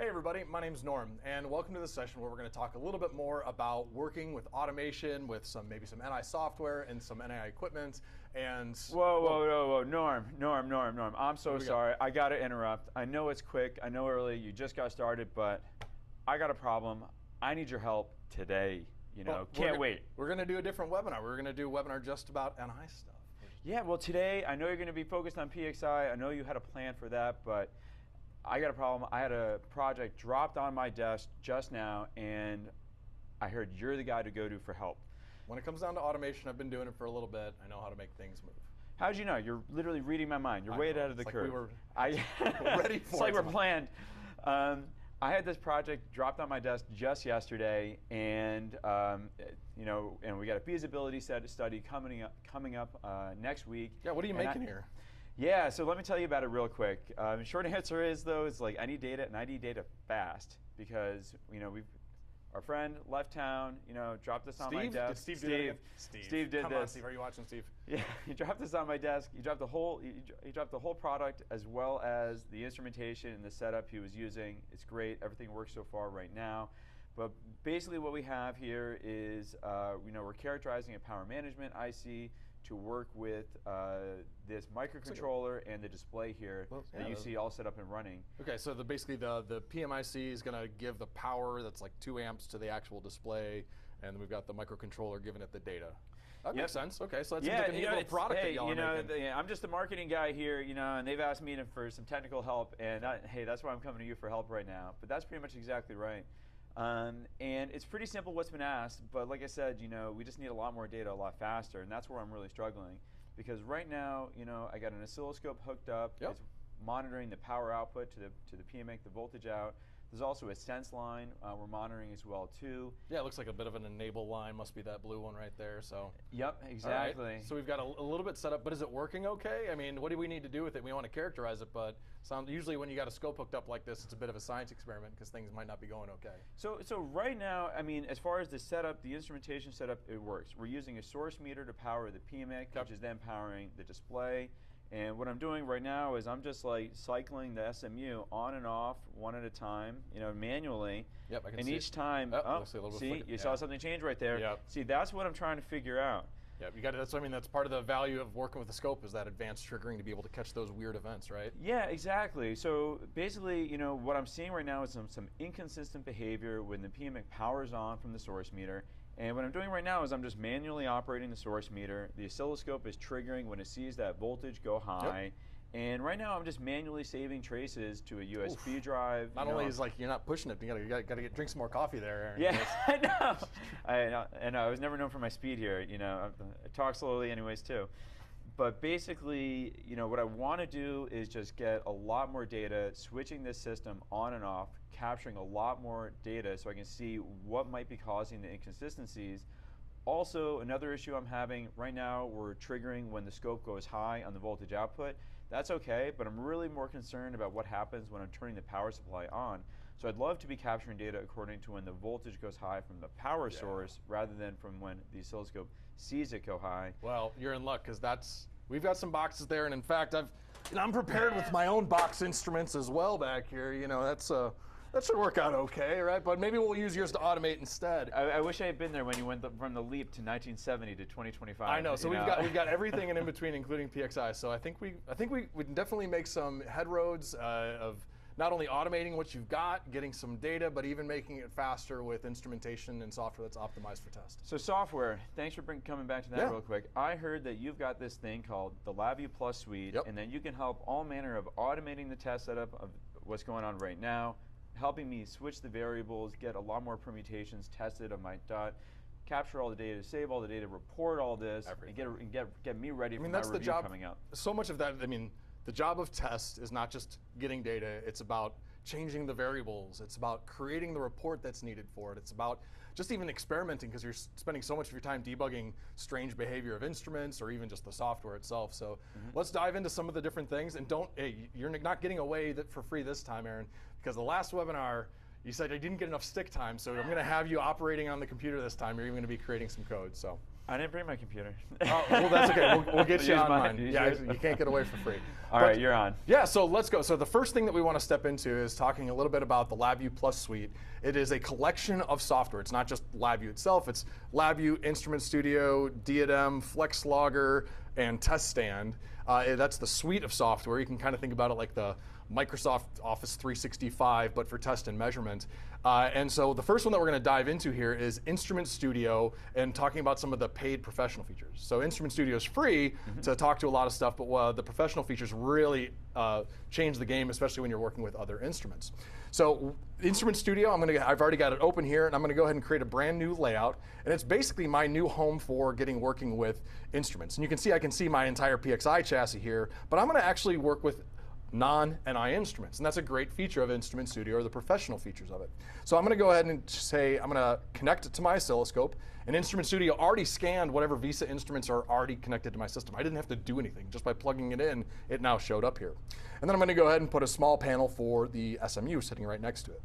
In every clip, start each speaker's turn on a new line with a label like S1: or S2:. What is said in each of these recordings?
S1: Hey everybody, my name's Norm, and welcome to this session where we're going to talk a little bit more about working with automation, with maybe some NI software and some NI equipment. And
S2: whoa, Norm. I'm so sorry. I got to interrupt. I know it's quick. I know early. You just got started, but I got a problem. I need your help today. Can't wait.
S1: We're going to do a different webinar. We're going to do a webinar just about NI stuff.
S2: Yeah, well, today I know you're going to be focused on PXI. I know you had a plan for that, but I got a problem. I had a project dropped on my desk just now, and I heard you're the guy to go to for help.
S1: When it comes down to automation, I've been doing it for a little bit. I know how to make things move.
S2: How'd you know? You're literally reading my mind. You're way ahead of the curve.
S1: We were ready for it.
S2: It's like we're planned. I had this project dropped on my desk just yesterday, and and we got a feasibility study coming up next week.
S1: Yeah, what are you making here?
S2: Yeah, so let me tell you about it real quick. Short answer is though, it's like I need data, and I need data fast because our friend left town, dropped this on my desk.
S1: Did
S2: Steve did
S1: Come
S2: this.
S1: on, Steve, are you watching, Steve?
S2: Yeah, he dropped this on my desk. He dropped the whole product as well as the instrumentation and the setup he was using. It's great. Everything works so far right now. But basically what we have here is we're characterizing a power management IC to work with this microcontroller and the display here that you see all set up and running.
S1: Okay, so basically the PMIC is going to give the power that's like 2 amps to the actual display, and then we've got the microcontroller giving it the data. That makes sense. Okay, so that's like a neat little product that y'all are making.
S2: I'm just a marketing guy here, and they've asked me for some technical help, and hey, that's why I'm coming to you for help right now. But that's pretty much exactly right. And it's pretty simple what's been asked, but like I said, we just need a lot more data a lot faster, and that's where I'm really struggling. Because right now, I got an oscilloscope hooked up.
S1: Yep.
S2: It's monitoring the power output to the PMIC, the voltage out. There's also a sense line we're monitoring as well too.
S1: Yeah, it looks like a bit of an enable line. Must be that blue one right there. So.
S2: Yep, exactly.
S1: Right. So we've got a little bit set up, but is it working okay? I mean, what do we need to do with it? We want to characterize it, but usually when you got a scope hooked up like this, it's a bit of a science experiment because things might not be going okay.
S2: So right now, I mean, as far as the setup, the instrumentation setup, it works. We're using a source meter to power the PMIC, which is then powering the display. And what I'm doing right now is I'm just like cycling the SMU on and off one at a time, manually.
S1: Yep, I can
S2: and
S1: see
S2: each time, see, you saw something change right there.
S1: Yep.
S2: See, that's what I'm trying to figure out.
S1: Yeah, you got. That's part of the value of working with the scope is that advanced triggering to be able to catch those weird events, right?
S2: Yeah, exactly. So basically, what I'm seeing right now is some inconsistent behavior when the PMIC powers on from the source meter. And what I'm doing right now is I'm just manually operating the source meter. The oscilloscope is triggering when it sees that voltage go high. Yep. And right now I'm just manually saving traces to a USB drive.
S1: Not only is you're not pushing it, you gotta drink some more coffee there, Aaron.
S2: Yeah, I know. I was never known for my speed here. I talk slowly anyways too. But basically, what I want to do is just get a lot more data, switching this system on and off, capturing a lot more data so I can see what might be causing the inconsistencies. Also, another issue I'm having right now, we're triggering when the scope goes high on the voltage output. That's okay, but I'm really more concerned about what happens when I'm turning the power supply on. So I'd love to be capturing data according to when the voltage goes high from the power source rather than from when the oscilloscope sees it go high.
S1: Well, you're in luck because we've got some boxes there, and in fact, I'm prepared with my own box instruments as well back here. That should work out okay, right? But maybe we'll use yours to automate instead.
S2: I wish I had been there when you went from the leap to 1970 to 2025.
S1: I know. So we've got everything in between, including PXI. So I think we can definitely make some headroads of not only automating what you've got, getting some data, but even making it faster with instrumentation and software that's optimized for test.
S2: So software, thanks for coming back to that real quick. I heard that you've got this thing called the LabVIEW Suite, and then you can help all manner of automating the test setup of what's going on right now, helping me switch the variables, get a lot more permutations tested on my DUT, capture all the data, save all the data, report all this, and get me ready for my review coming up.
S1: So much of that, the job of test is not just getting data, it's about changing the variables, it's about creating the report that's needed for it, it's about just even experimenting because you're spending so much of your time debugging strange behavior of instruments or even just the software itself. So let's dive into some of the different things, and you're not getting away for free this time, Aaron, because the last webinar, you said I didn't get enough stick time, so I'm going to have you operating on the computer this time. You're even going to be creating some code. So
S2: I didn't bring my computer.
S1: Oh, well, that's okay. We'll get you
S2: Use
S1: on
S2: mine.
S1: mine. Yeah, you can't get away for free.
S2: All right, you're on.
S1: Yeah, so let's go. So the first thing that we want to step into is talking a little bit about the LabVIEW Suite. It is a collection of software. It's not just LabVIEW itself. It's LabVIEW, Instrument Studio, DUTs, Flex Logger, and Test Stand. That's the suite of software. You can kind of think about it like the Microsoft Office 365, but for test and measurement. And so the first one that we're going to dive into here is Instrument Studio and talking about some of the paid professional features. So Instrument Studio is free to talk to a lot of stuff, but the professional features really change the game, especially when you're working with other instruments. So Instrument Studio, I've already got it open here, and I'm going to go ahead and create a brand new layout. And it's basically my new home for working with instruments. And you can see I can see my entire PXI chassis here, but I'm going to actually work with non-NI instruments, and that's a great feature of Instrument Studio, or the professional features of it. So I'm going to go ahead and say I'm going to connect it to my oscilloscope, and Instrument Studio already scanned whatever VESA instruments are already connected to my system. I didn't have to do anything. Just by plugging it in, it now showed up here. And then I'm going to go ahead and put a small panel for the SMU sitting right next to it.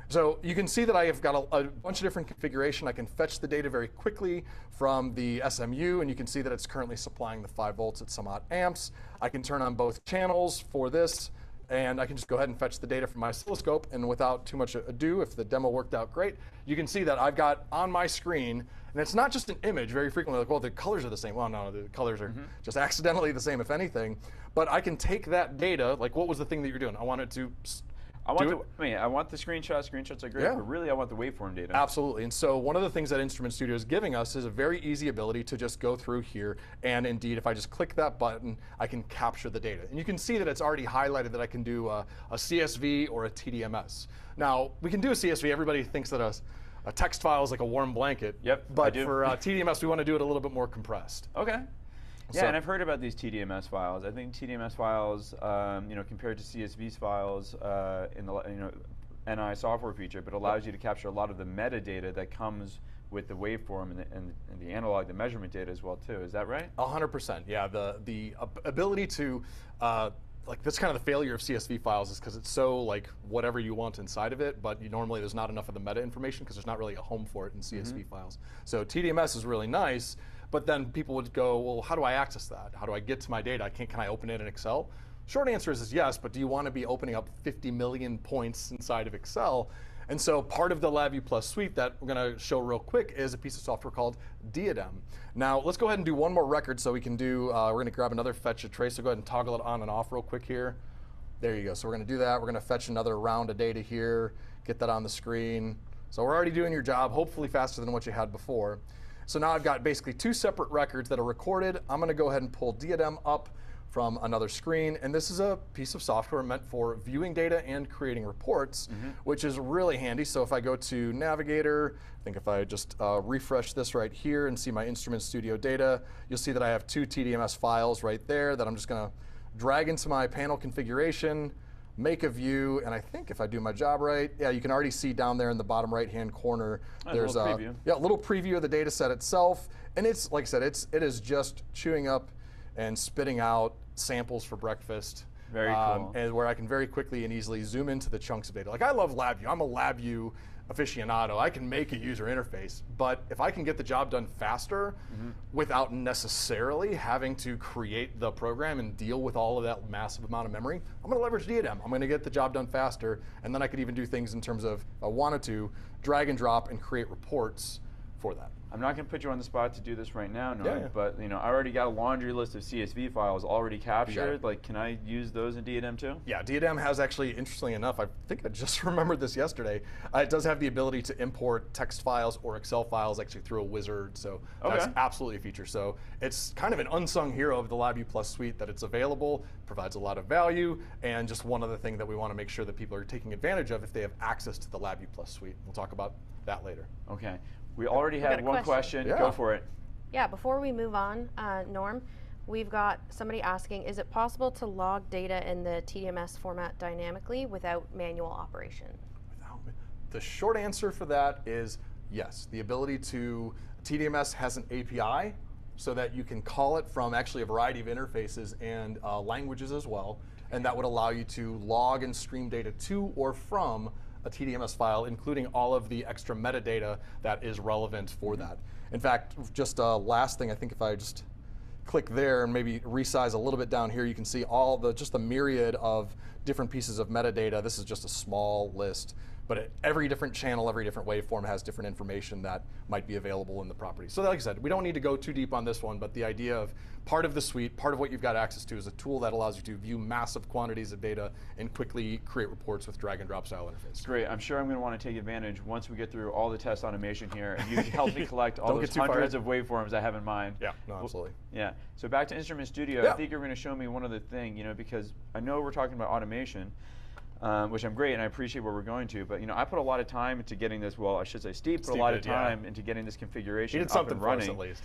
S1: So you can see that I have got a bunch of different configuration. I can fetch the data very quickly from the SMU, and you can see that it's currently supplying the 5 volts at some odd amps. I can turn on both channels for this, and I can just go ahead and fetch the data from my oscilloscope, and without too much ado, if the demo worked out great, you can see that I've got on my screen, and it's not just an image. Very frequently, like, well, the colors are the same. Well, no, the colors are just accidentally the same, if anything. But I can take that data, like, what was the thing that you're doing? I wanted to
S2: I want the screenshots. Screenshots are great, but really I want the waveform data.
S1: Absolutely. And so one of the things that Instrument Studio is giving us is a very easy ability to just go through here, and indeed, if I just click that button, I can capture the data. And you can see that it's already highlighted that I can do a CSV or a TDMS. Now, we can do a CSV. Everybody thinks that a text file is like a warm blanket.
S2: Yep,
S1: but for TDMS, we want to do it a little bit more compressed.
S2: Okay. Yeah, and I've heard about these TDMS files. I think TDMS files, compared to CSV files in the NI software feature, but allows you to capture a lot of the metadata that comes with the waveform and the analog, the measurement data as well too. Is that right?
S1: 100%. Yeah, the ability to that's kind of the failure of CSV files is because it's so like whatever you want inside of it, but normally there's not enough of the meta information because there's not really a home for it in CSV files. So TDMS is really nice. But then people would go, well, how do I access that? How do I get to my data? Can I open it in Excel? Short answer is yes, but do you want to be opening up 50 million points inside of Excel? And so part of the LabVIEW Suite that we're going to show real quick is a piece of software called DUTs. Now, let's go ahead and do one more record so we can do, we're going to grab another fetch a trace. So go ahead and toggle it on and off real quick here. There you go. So we're going to do that. We're going to fetch another round of data here, get that on the screen. So we're already doing your job, hopefully faster than what you had before. So now I've got basically 2 separate records that are recorded. I'm going to go ahead and pull DUTs up from another screen. And this is a piece of software meant for viewing data and creating reports, which is really handy. So if I go to Navigator, I think if I just refresh this right here and see my Instrument Studio data, you'll see that I have 2 TDMS files right there that I'm just going to drag into my panel configuration, make a view, and I think if I do my job right, yeah, you can already see down there in the bottom right-hand corner, there's a little preview of the data set itself. And it's, like I said, it is just chewing up and spitting out samples for breakfast.
S2: Very cool.
S1: And where I can very quickly and easily zoom into the chunks of data. Like, I love LabVIEW. I'm a LabVIEW aficionado. I can make a user interface, but if I can get the job done faster without necessarily having to create the program and deal with all of that massive amount of memory, I'm going to leverage DUTs. I'm going to get the job done faster, and then I could even do things in terms of, if I wanted to, drag and drop and create reports for that.
S2: I'm not going to put you on the spot to do this right now, Norm, but I already got a laundry list of CSV files already captured. Like, can I use those in DUTs too? Yeah,
S1: DUTs has actually, interestingly enough, I think I just remembered this yesterday, it does have the ability to import text files or Excel files actually through a wizard, so that's absolutely a feature. So it's kind of an unsung hero of the LabVIEW Suite that it's available, provides a lot of value, and just one other thing that we want to make sure that people are taking advantage of if they have access to the LabVIEW Suite. We'll talk about that later.
S2: Okay. We already have one question. Go for it.
S3: Yeah, before we move on, Norm, we've got somebody asking, is it possible to log data in the TDMS format dynamically without manual operation?
S1: The short answer for that is yes. The ability to, TDMS has an API so that you can call it from actually a variety of interfaces and languages as well, and that would allow you to log and stream data to or from a TDMS file, including all of the extra metadata that is relevant for that. In fact, just last thing, I think if I just click there and maybe resize a little bit down here, you can see all just the myriad of different pieces of metadata. This is just a small list, but every different channel, every different waveform has different information that might be available in the property. So like I said, we don't need to go too deep on this one, but the idea of part of the suite, part of what you've got access to is a tool that allows you to view massive quantities of data and quickly create reports with drag and drop style interface.
S2: Great, I'm sure I'm going to want to take advantage once we get through all the test automation here and you help me collect all those hundreds of waveforms I have in mind.
S1: Yeah, no, absolutely.
S2: Yeah, so back to Instrument Studio, I think you're going to show me one other thing, because I know we're talking about automation, which I'm great and I appreciate where we're going to, but I put a lot of time into getting this, well I should say Steve put a lot of time into getting this configuration up and running.
S1: For us, at least.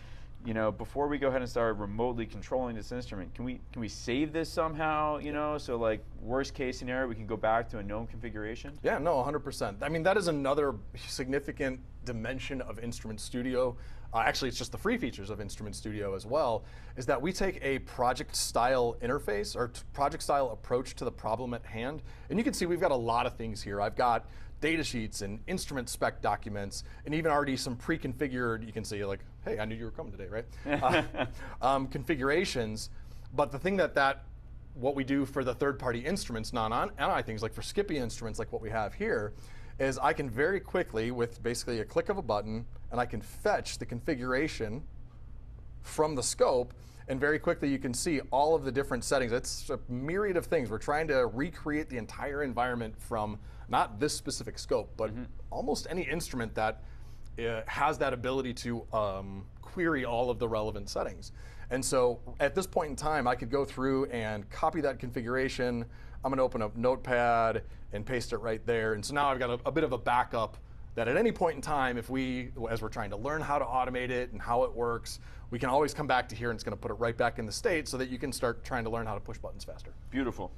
S2: Before we go ahead and start remotely controlling this instrument, can we save this somehow, so like worst case scenario, we can go back to a known configuration?
S1: Yeah, no, 100%. I mean, that is another significant dimension of Instrument Studio. Actually, it's just the free features of Instrument Studio as well, is that we take a project style interface or project style approach to the problem at hand. And you can see we've got a lot of things here. I've got data sheets and instrument spec documents, and even already some pre-configured, you can see like, hey, I knew you were coming today, right? Configurations. But the thing what we do for the third-party instruments, non-NI things, like for Skippy instruments like what we have here, is I can very quickly, with basically a click of a button, and I can fetch the configuration from the scope, and very quickly you can see all of the different settings. It's a myriad of things. We're trying to recreate the entire environment from not this specific scope, but almost any instrument that has that ability to query all of the relevant settings. And so at this point in time, I could go through and copy that configuration. I'm going to open up Notepad and paste it right there. And so now I've got a bit of a backup that at any point in time, as we're trying to learn how to automate it and how it works, we can always come back to here and it's going to put it right back in the state so that you can start trying to learn how to push buttons faster.
S2: Beautiful.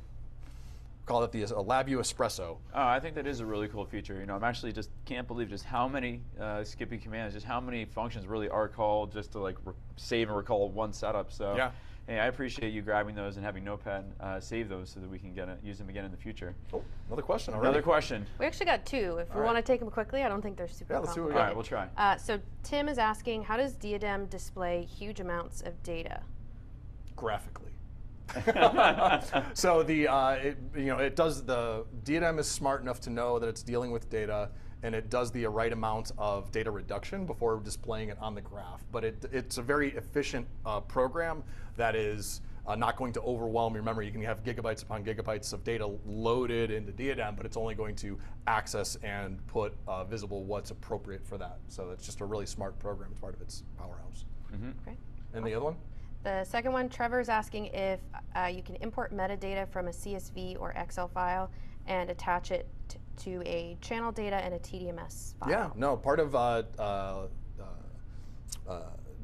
S1: Call it the LabVIEW Espresso.
S2: Oh, I think that is a really cool feature. I'm actually just can't believe just how many Skippy commands, just how many functions really are called just to like save and recall one setup. So
S1: yeah.
S2: Hey, I appreciate you grabbing those and having Notepad save those so that we can use them again in the future.
S1: Oh, another question already.
S2: Another question.
S3: We actually got two. If we want to take them quickly, I don't think they're super
S1: let's see what we
S3: complicated.
S1: got.
S2: All right, we'll try.
S3: So Tim is asking, how does Diadem display huge amounts of data?
S1: Graphically. So it does, the Diadem is smart enough to know that it's dealing with data, and it does the right amount of data reduction before displaying it on the graph. But it's a very efficient program that is not going to overwhelm your memory. You can have gigabytes upon gigabytes of data loaded into Diadem, but it's only going to access and put visible what's appropriate for that. So it's just a really smart program. It's part of its powerhouse.
S3: Okay.
S1: And the other one?
S3: The second one, Trevor's asking if you can import metadata from a CSV or Excel file and attach it to a channel data and a TDMS file.
S1: Yeah, no, part of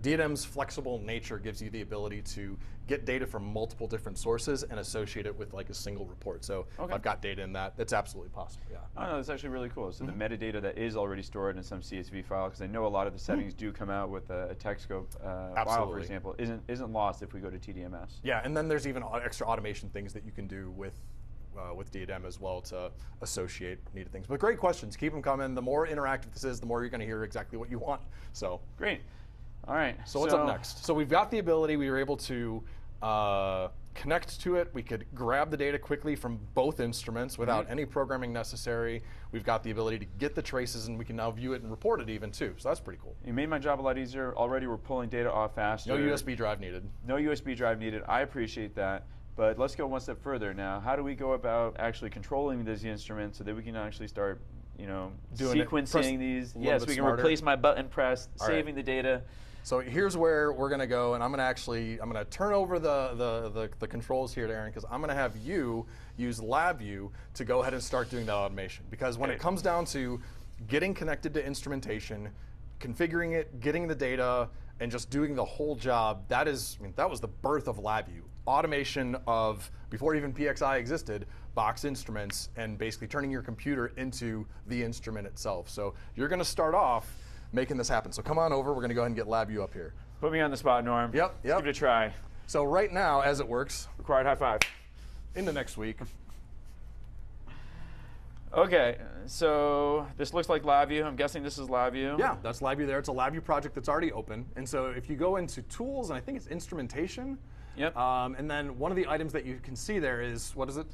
S1: Diadem's flexible nature gives you the ability to get data from multiple different sources and associate it with like a single report. So if I've got data in that, it's absolutely possible, yeah.
S2: Oh no, that's actually really cool. So the metadata that is already stored in some CSV file, because I know a lot of the settings do come out with a TextScope file, for example, isn't lost if we go to TDMS.
S1: Yeah, and then there's even extra automation things that you can do with Diadem as well to associate needed things. But great questions, keep them coming. The more interactive this is, the more you're going to hear exactly what you want. So
S2: great. All right.
S1: So what's up next? So we've got the ability, we were able to connect to it. We could grab the data quickly from both instruments without any programming necessary. We've got the ability to get the traces, and we can now view it and report it even too. So that's pretty cool.
S2: You made my job a lot easier. Already we're pulling data off faster.
S1: No USB drive needed.
S2: No USB drive needed. I appreciate that. But let's go one step further now. How do we go about actually controlling these instruments so that we can actually start, sequencing these? Yes, we can replace my button press, saving the data.
S1: So here's where we're going to go, and I'm going to turn over the controls here to Aaron, because I'm going to have you use LabVIEW to go ahead and start doing that automation. Because when it comes down to getting connected to instrumentation, configuring it, getting the data, and just doing the whole job, that was the birth of LabVIEW. Automation of, before even PXI existed, box instruments, and basically turning your computer into the instrument itself. So you're going to start off making this happen. So come on over, we're going to go ahead and get LabVIEW up here.
S2: Put me on the spot, Norm.
S1: Yep.
S2: Let's give it a try.
S1: So right now, as it works,
S2: required high five.
S1: into next week.
S2: Okay, so this looks like LabVIEW. I'm guessing this is LabVIEW.
S1: Yeah, that's LabVIEW there. It's a LabVIEW project that's already open. And so if you go into tools, and I think it's instrumentation,
S2: Yep.
S1: and then one of the items that you can see there is, what is it?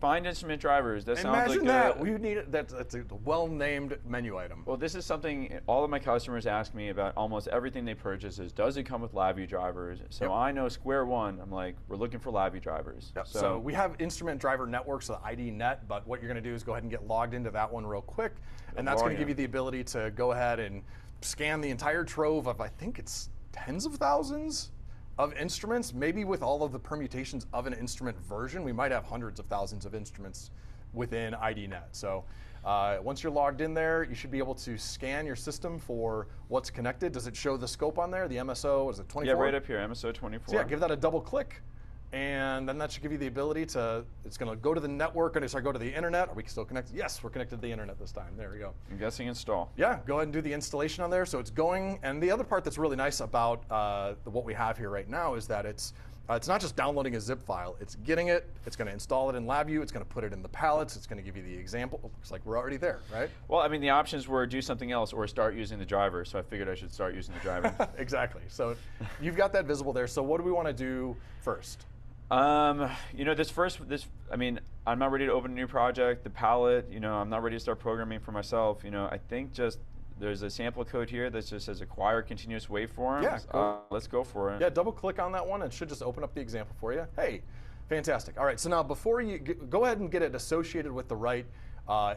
S2: Find instrument drivers. That sounds
S1: Imagine
S2: like
S1: that. We need that's a well-named menu item.
S2: Well, this is something all of my customers ask me about almost everything they purchase is, does it come with LabVIEW drivers? So
S1: Yep.
S2: I know square one, I'm like, we're looking for LabVIEW drivers.
S1: Yep. So we have instrument driver networks, so ID.net, but what you're going to do is go ahead and get logged into that one real quick, and that's going to give you the ability to go ahead and scan the entire trove of, I think it's tens of thousands of instruments, maybe with all of the permutations of an instrument version. We might have hundreds of thousands of instruments within ID.net. So once you're logged in there, you should be able to scan your system for what's connected. Does it show the scope on there, the MSO? Is it 24?
S2: Yeah, right up here, MSO 24.
S1: So yeah, give that a double click, and then that should give you the ability to, it's going to go to the network, and it's going to go to the internet. Are we still connected? Yes, we're connected to the internet this time. There we go.
S2: I'm guessing install.
S1: Yeah, go ahead and do the installation on there. So it's going, and the other part that's really nice about what we have here right now is that it's not just downloading a zip file. It's getting it, it's going to install it in LabVIEW, it's going to put it in the palettes, it's going to give you the example. Looks like we're already there, right?
S2: Well, I mean, the options were do something else or start using the driver, so I figured I should start using the driver.
S1: Exactly. So you've got that visible there. So what do we want to do first?
S2: You know, I mean, I'm not ready to open a new project. The palette, you know, I'm not ready to start programming for myself. You know, I think just there's a sample code here that just says acquire continuous waveforms.
S1: Yeah, cool.
S2: Let's go for it.
S1: Yeah, double click on that one. It should just open up the example for you. Hey, fantastic. All right, so now before you go ahead and get it associated with the right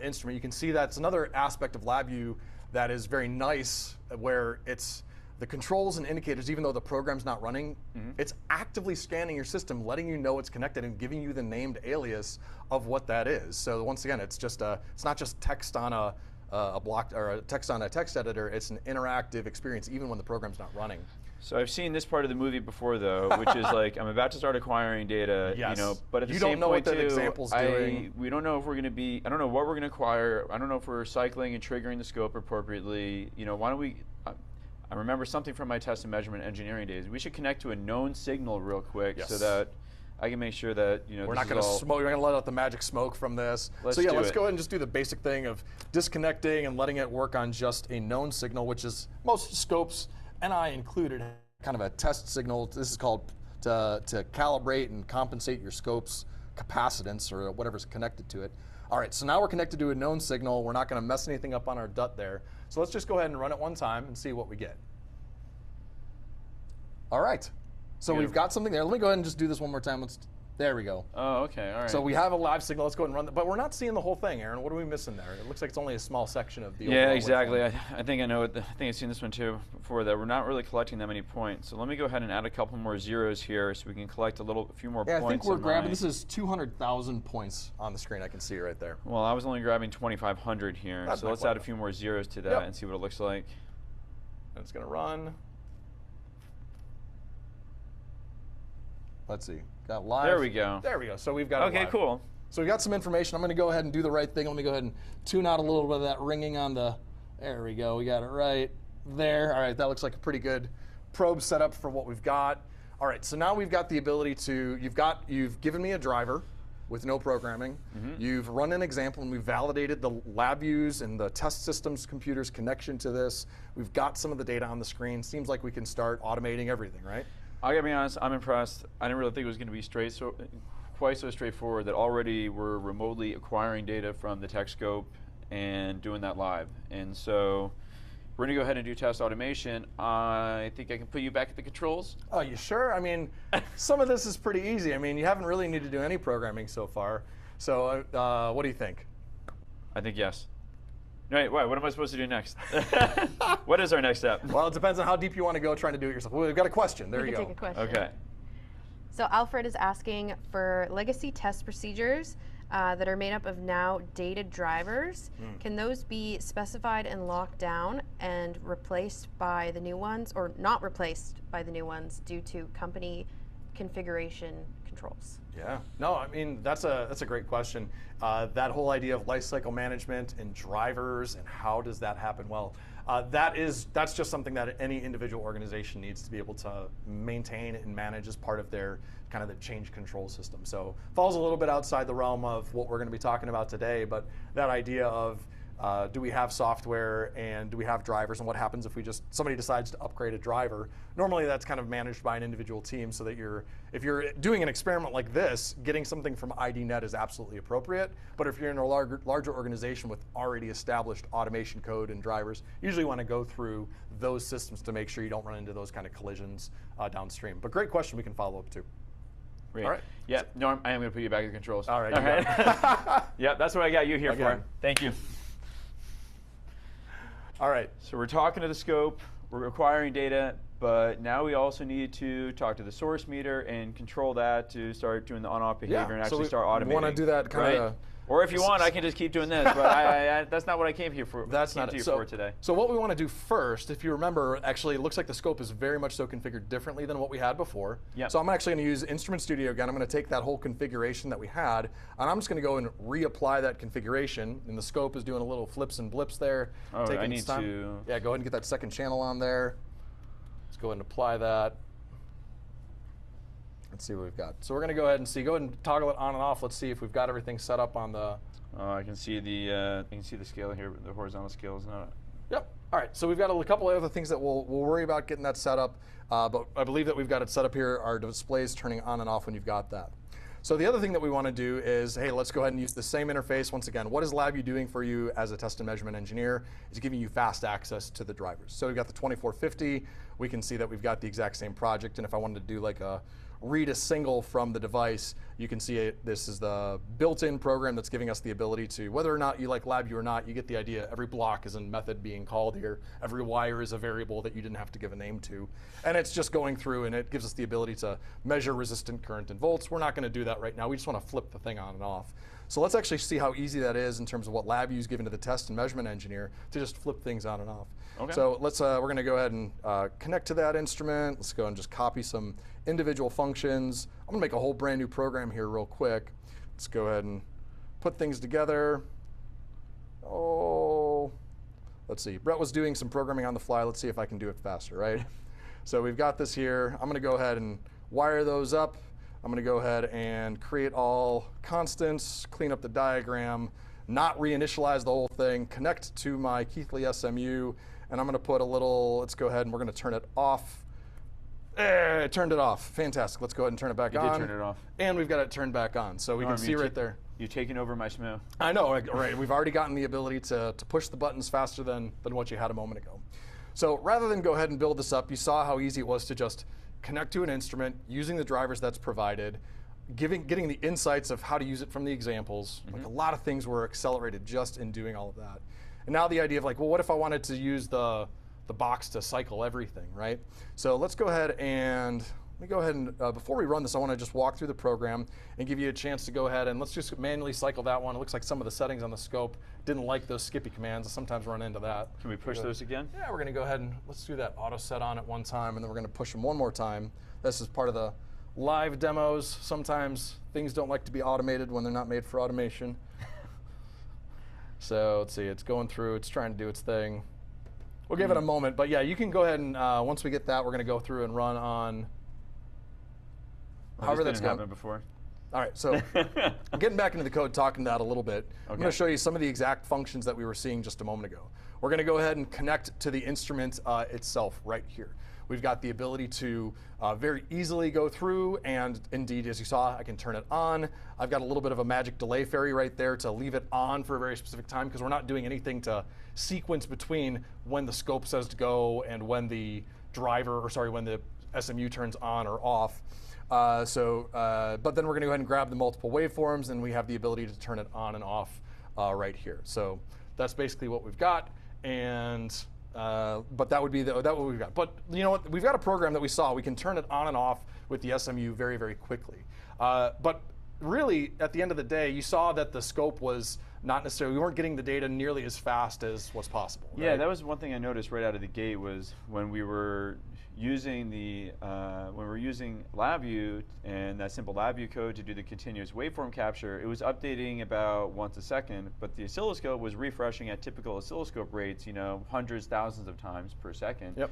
S1: instrument, you can see that's another aspect of LabVIEW that is very nice, where it's the controls and indicators, even though the program's not running, it's actively scanning your system, letting you know it's connected and giving you the named alias of what that is. So once again, it's just it's not just text on a block or a text on a text editor. It's an interactive experience, even when the program's not running.
S2: So I've seen this part of the movie before, though, which is like I'm about to start acquiring data,
S1: Yes.
S2: you know, but at the
S1: You
S2: same
S1: don't know
S2: point
S1: what that
S2: too,
S1: example's doing.
S2: we don't know if we're going to be. I don't know what we're going to acquire. I don't know if we're cycling and triggering the scope appropriately. You know, why don't we? I remember something from my test and measurement engineering days. We should connect to a known signal real quick,
S1: Yes.
S2: so that I can make sure that, you know,
S1: We're
S2: this
S1: not
S2: is
S1: going to
S2: all-
S1: smoke. We're going to let out the magic smoke from this.
S2: Let's
S1: so yeah,
S2: do
S1: let's
S2: it.
S1: go ahead and just do the basic thing of disconnecting and letting it work on just a known signal, which is most scopes, and I included kind of a test signal. This is called to calibrate and compensate your scope's capacitance or whatever's connected to it. All right, so now we're connected to a known signal. We're not going to mess anything up on our DUT there. So let's just go ahead and run it one time and see what we get. All right, so we've got something there. Let me go ahead and just do this one more time. There we go.
S2: Oh, okay, all right.
S1: So we have a live signal. Let's go ahead and run that. But we're not seeing the whole thing, Aaron. What are we missing there? It looks like it's only a small section of the
S2: yeah,
S1: overall
S2: exactly.
S1: waveform.
S2: I think I know it. I think I've seen this one too before. That we're not really collecting that many points. So let me go ahead and add a couple more zeros here, so we can collect a few more
S1: Yeah,
S2: points.
S1: I think we're
S2: on
S1: grabbing.
S2: my-
S1: This is 200,000 points on the screen. I can see right there.
S2: Well, I was only grabbing 2,500 here,
S1: That's
S2: so
S1: not
S2: let's
S1: quite
S2: add a
S1: enough.
S2: few more zeros to that
S1: Yep.
S2: and see what it looks like.
S1: And it's going to run. Let's see. Got live.
S2: There we go.
S1: There we go. So we've got it
S2: Okay,
S1: live.
S2: cool.
S1: So we got some information. I'm going to go ahead and do the right thing. Let me go ahead and tune out a little bit of that ringing on the. There we go. We got it right there. All right, that looks like a pretty good probe setup for what we've got. All right, so now we've got the ability to. You've given me a driver with no programming. You've run an example, and we've validated the LabVIEWs and the test systems computer's connection to this. We've got some of the data on the screen. Seems like we can start automating everything, right?
S2: I gotta be honest, I'm impressed. I didn't really think it was going to be quite so straightforward that already we're remotely acquiring data from the tech scope and doing that live. And so we're going to go ahead and do test automation. I think I can put you back at the controls.
S1: Oh, you sure? I mean, some of this is pretty easy. I mean, you haven't really needed to do any programming so far. So what do you think?
S2: I think yes. Right, what am I supposed to do next? What is our next step?
S1: Well, it depends on how deep you want to go trying to do it yourself. Well, we've got a question. There
S3: We
S1: you
S3: can
S1: go.
S3: take a question.
S2: Okay.
S3: So Alfred is asking for legacy test procedures that are made up of now dated drivers. Can those be specified and locked down and replaced by the new ones, or not replaced by the new ones due to company configuration controls?
S1: Yeah. No, I mean, that's a great question. That whole idea of lifecycle management and drivers and how does that happen? Well, That's just something that any individual organization needs to be able to maintain and manage as part of their kind of the change control system. So falls a little bit outside the realm of what we're going to be talking about today, but that idea of do we have software and do we have drivers, and what happens if somebody decides to upgrade a driver? Normally that's kind of managed by an individual team, so that if you're doing an experiment like this, getting something from IDNet is absolutely appropriate. But if you're in a larger organization with already established automation code and drivers, you usually want to go through those systems to make sure you don't run into those kind of collisions downstream. But great question, we can follow up too.
S2: Great.
S1: All right.
S2: Yeah, Norm, I am going to put you back in the controls.
S1: All right.
S2: All right. Yeah, that's what I got you here
S1: Again.
S2: for. Thank you.
S1: All right.
S2: So we're talking to the scope, we're acquiring data, but now we also need to talk to the source meter and control that to start doing the on-off behavior and actually start automating.
S1: We want to do that kind of.
S2: Or if you want, I can just keep doing this, but that's not what I came here for.
S1: That's not it.
S2: For today.
S1: So what we want to do first, if you remember, actually it looks like the scope is very much so configured differently than what we had before.
S2: Yep.
S1: So I'm actually going to use Instrument Studio again. I'm going to take that whole configuration that we had, and I'm just going to go and reapply that configuration. And the scope is doing a little flips and blips there.
S2: Oh, I need to.
S1: Yeah, go ahead and get that second channel on there. Let's go ahead and apply that. Let's see what we've got. So we're going to go ahead and see. Go ahead and toggle it on and off. Let's see if we've got everything set up on the.
S2: I can see the scale here. The horizontal scale is not.
S1: Yep. All right. So we've got a couple of other things that we'll worry about getting that set up. But I believe that we've got it set up here. Our displays turning on and off when you've got that. So the other thing that we want to do is, hey, let's go ahead and use the same interface. Once again, what is LabVIEW doing for you as a test and measurement engineer? It's giving you fast access to the drivers. So we've got the 2450. We can see that we've got the exact same project. And if I wanted to do like a read a single from the device, you can see it. This is the built-in program that's giving us the ability to, whether or not you like LabVIEW or not, you get the idea. Every block is a method being called here. Every wire is a variable that you didn't have to give a name to. And it's just going through, and it gives us the ability to measure resistant current in volts. We're not going to do that right now. We just want to flip the thing on and off. So let's actually see how easy that is in terms of what LabVIEW is giving to the test and measurement engineer to just flip things on and off.
S2: Okay.
S1: So let's we're going to go ahead and connect to that instrument. Let's go and just copy some individual functions. I'm going to make a whole brand new program here real quick. Let's go ahead and put things together. Oh, let's see. Brett was doing some programming on the fly. Let's see if I can do it faster, right? So we've got this here. I'm going to go ahead and wire those up. I'm going to go ahead and create all constants, clean up the diagram, not reinitialize the whole thing, connect to my Keithley SMU, and I'm going to put a little, let's go ahead and we're going to turn it off. It turned it off. Fantastic. Let's go ahead and turn it back on.
S2: You did turn it off.
S1: And we've got it turned back on. So we can see right there.
S2: You're taking over my SMU.
S1: I know, right. We've already gotten the ability to push the buttons faster than what you had a moment ago. So rather than go ahead and build this up, you saw how easy it was to just connect to an instrument using the drivers that's provided, getting the insights of how to use it from the examples. Like a lot of things were accelerated just in doing all of that. And now the idea of like, well, what if I wanted to use the box to cycle everything, right? So let's go ahead and before we run this, I want to just walk through the program and give you a chance to go ahead and let's just manually cycle that one. It looks like some of the settings on the scope didn't like those skippy commands. I sometimes run into that.
S2: Can we push those again?
S1: Yeah, we're going to go ahead and let's do that auto set on at one time, and then we're going to push them one more time. This is part of the live demos. Sometimes things don't like to be automated when they're not made for automation. So let's see, it's going through, it's trying to do its thing. We'll give it a moment, but yeah, you can go ahead and once we get that, we're going to go through and run on however that's going.
S2: Before.
S1: All right, so getting back into the code, talking that a little bit, I'm going to show you some of the exact functions that we were seeing just a moment ago. We're going to go ahead and connect to the instrument itself right here. We've got the ability to very easily go through, and indeed, as you saw, I can turn it on. I've got a little bit of a magic delay fairy right there to leave it on for a very specific time because we're not doing anything to sequence between when the scope says to go and when the when the SMU turns on or off. But then we're going to go ahead and grab the multiple waveforms, and we have the ability to turn it on and off right here. So that's basically what we've got, and but that would be what we've got. But you know what? We've got a program that we saw. We can turn it on and off with the SMU very, very quickly. But really, at the end of the day, you saw that the scope was not necessarily, we weren't getting the data nearly as fast as was possible.
S2: Yeah,
S1: right?
S2: that was one thing I noticed right out of the gate was when we were using the when we're using LabVIEW and that simple LabVIEW code to do the continuous waveform capture, it was updating about once a second, but the oscilloscope was refreshing at typical oscilloscope rates, hundreds, thousands of times per second.
S1: Yep.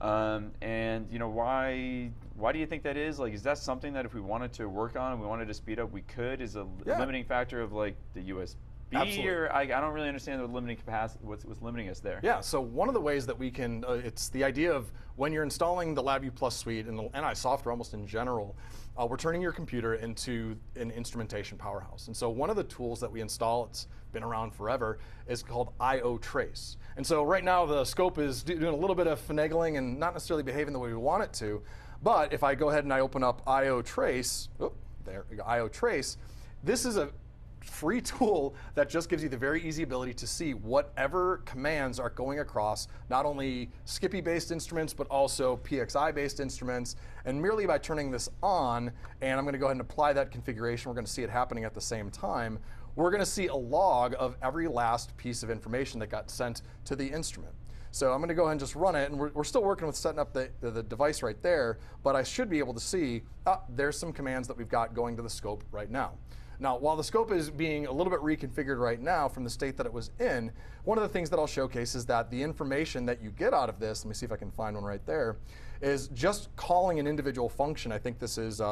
S2: And why do you think that is? Like, is that something that if we wanted to work on, we wanted to speed up, we could? Is a limiting factor of like the USB?
S1: Absolutely.
S2: Or I don't really understand the limiting capacity. What's limiting us there?
S1: Yeah. So one of the ways that we can, it's the idea of when you're installing the LabVIEW Plus suite and the NI software almost in general, we're turning your computer into an instrumentation powerhouse. And so one of the tools that we install, it's been around forever, is called I/O Trace. And so right now the scope is doing a little bit of finagling and not necessarily behaving the way we want it to. But if I go ahead and I open up I/O Trace, there we go, I/O Trace, this is a free tool that just gives you the very easy ability to see whatever commands are going across not only Skippy-based instruments but also PXI-based instruments. And merely by turning this on, and I'm going to go ahead and apply that configuration, we're going to see it happening at the same time, we're going to see a log of every last piece of information that got sent to the instrument. So I'm going to go ahead and just run it, and we're still working with setting up the device right there, but I should be able to see, there's some commands that we've got going to the scope right now. Now, while the scope is being a little bit reconfigured right now from the state that it was in, one of the things that I'll showcase is that the information that you get out of this, let me see if I can find one right there, is just calling an individual function. I think this is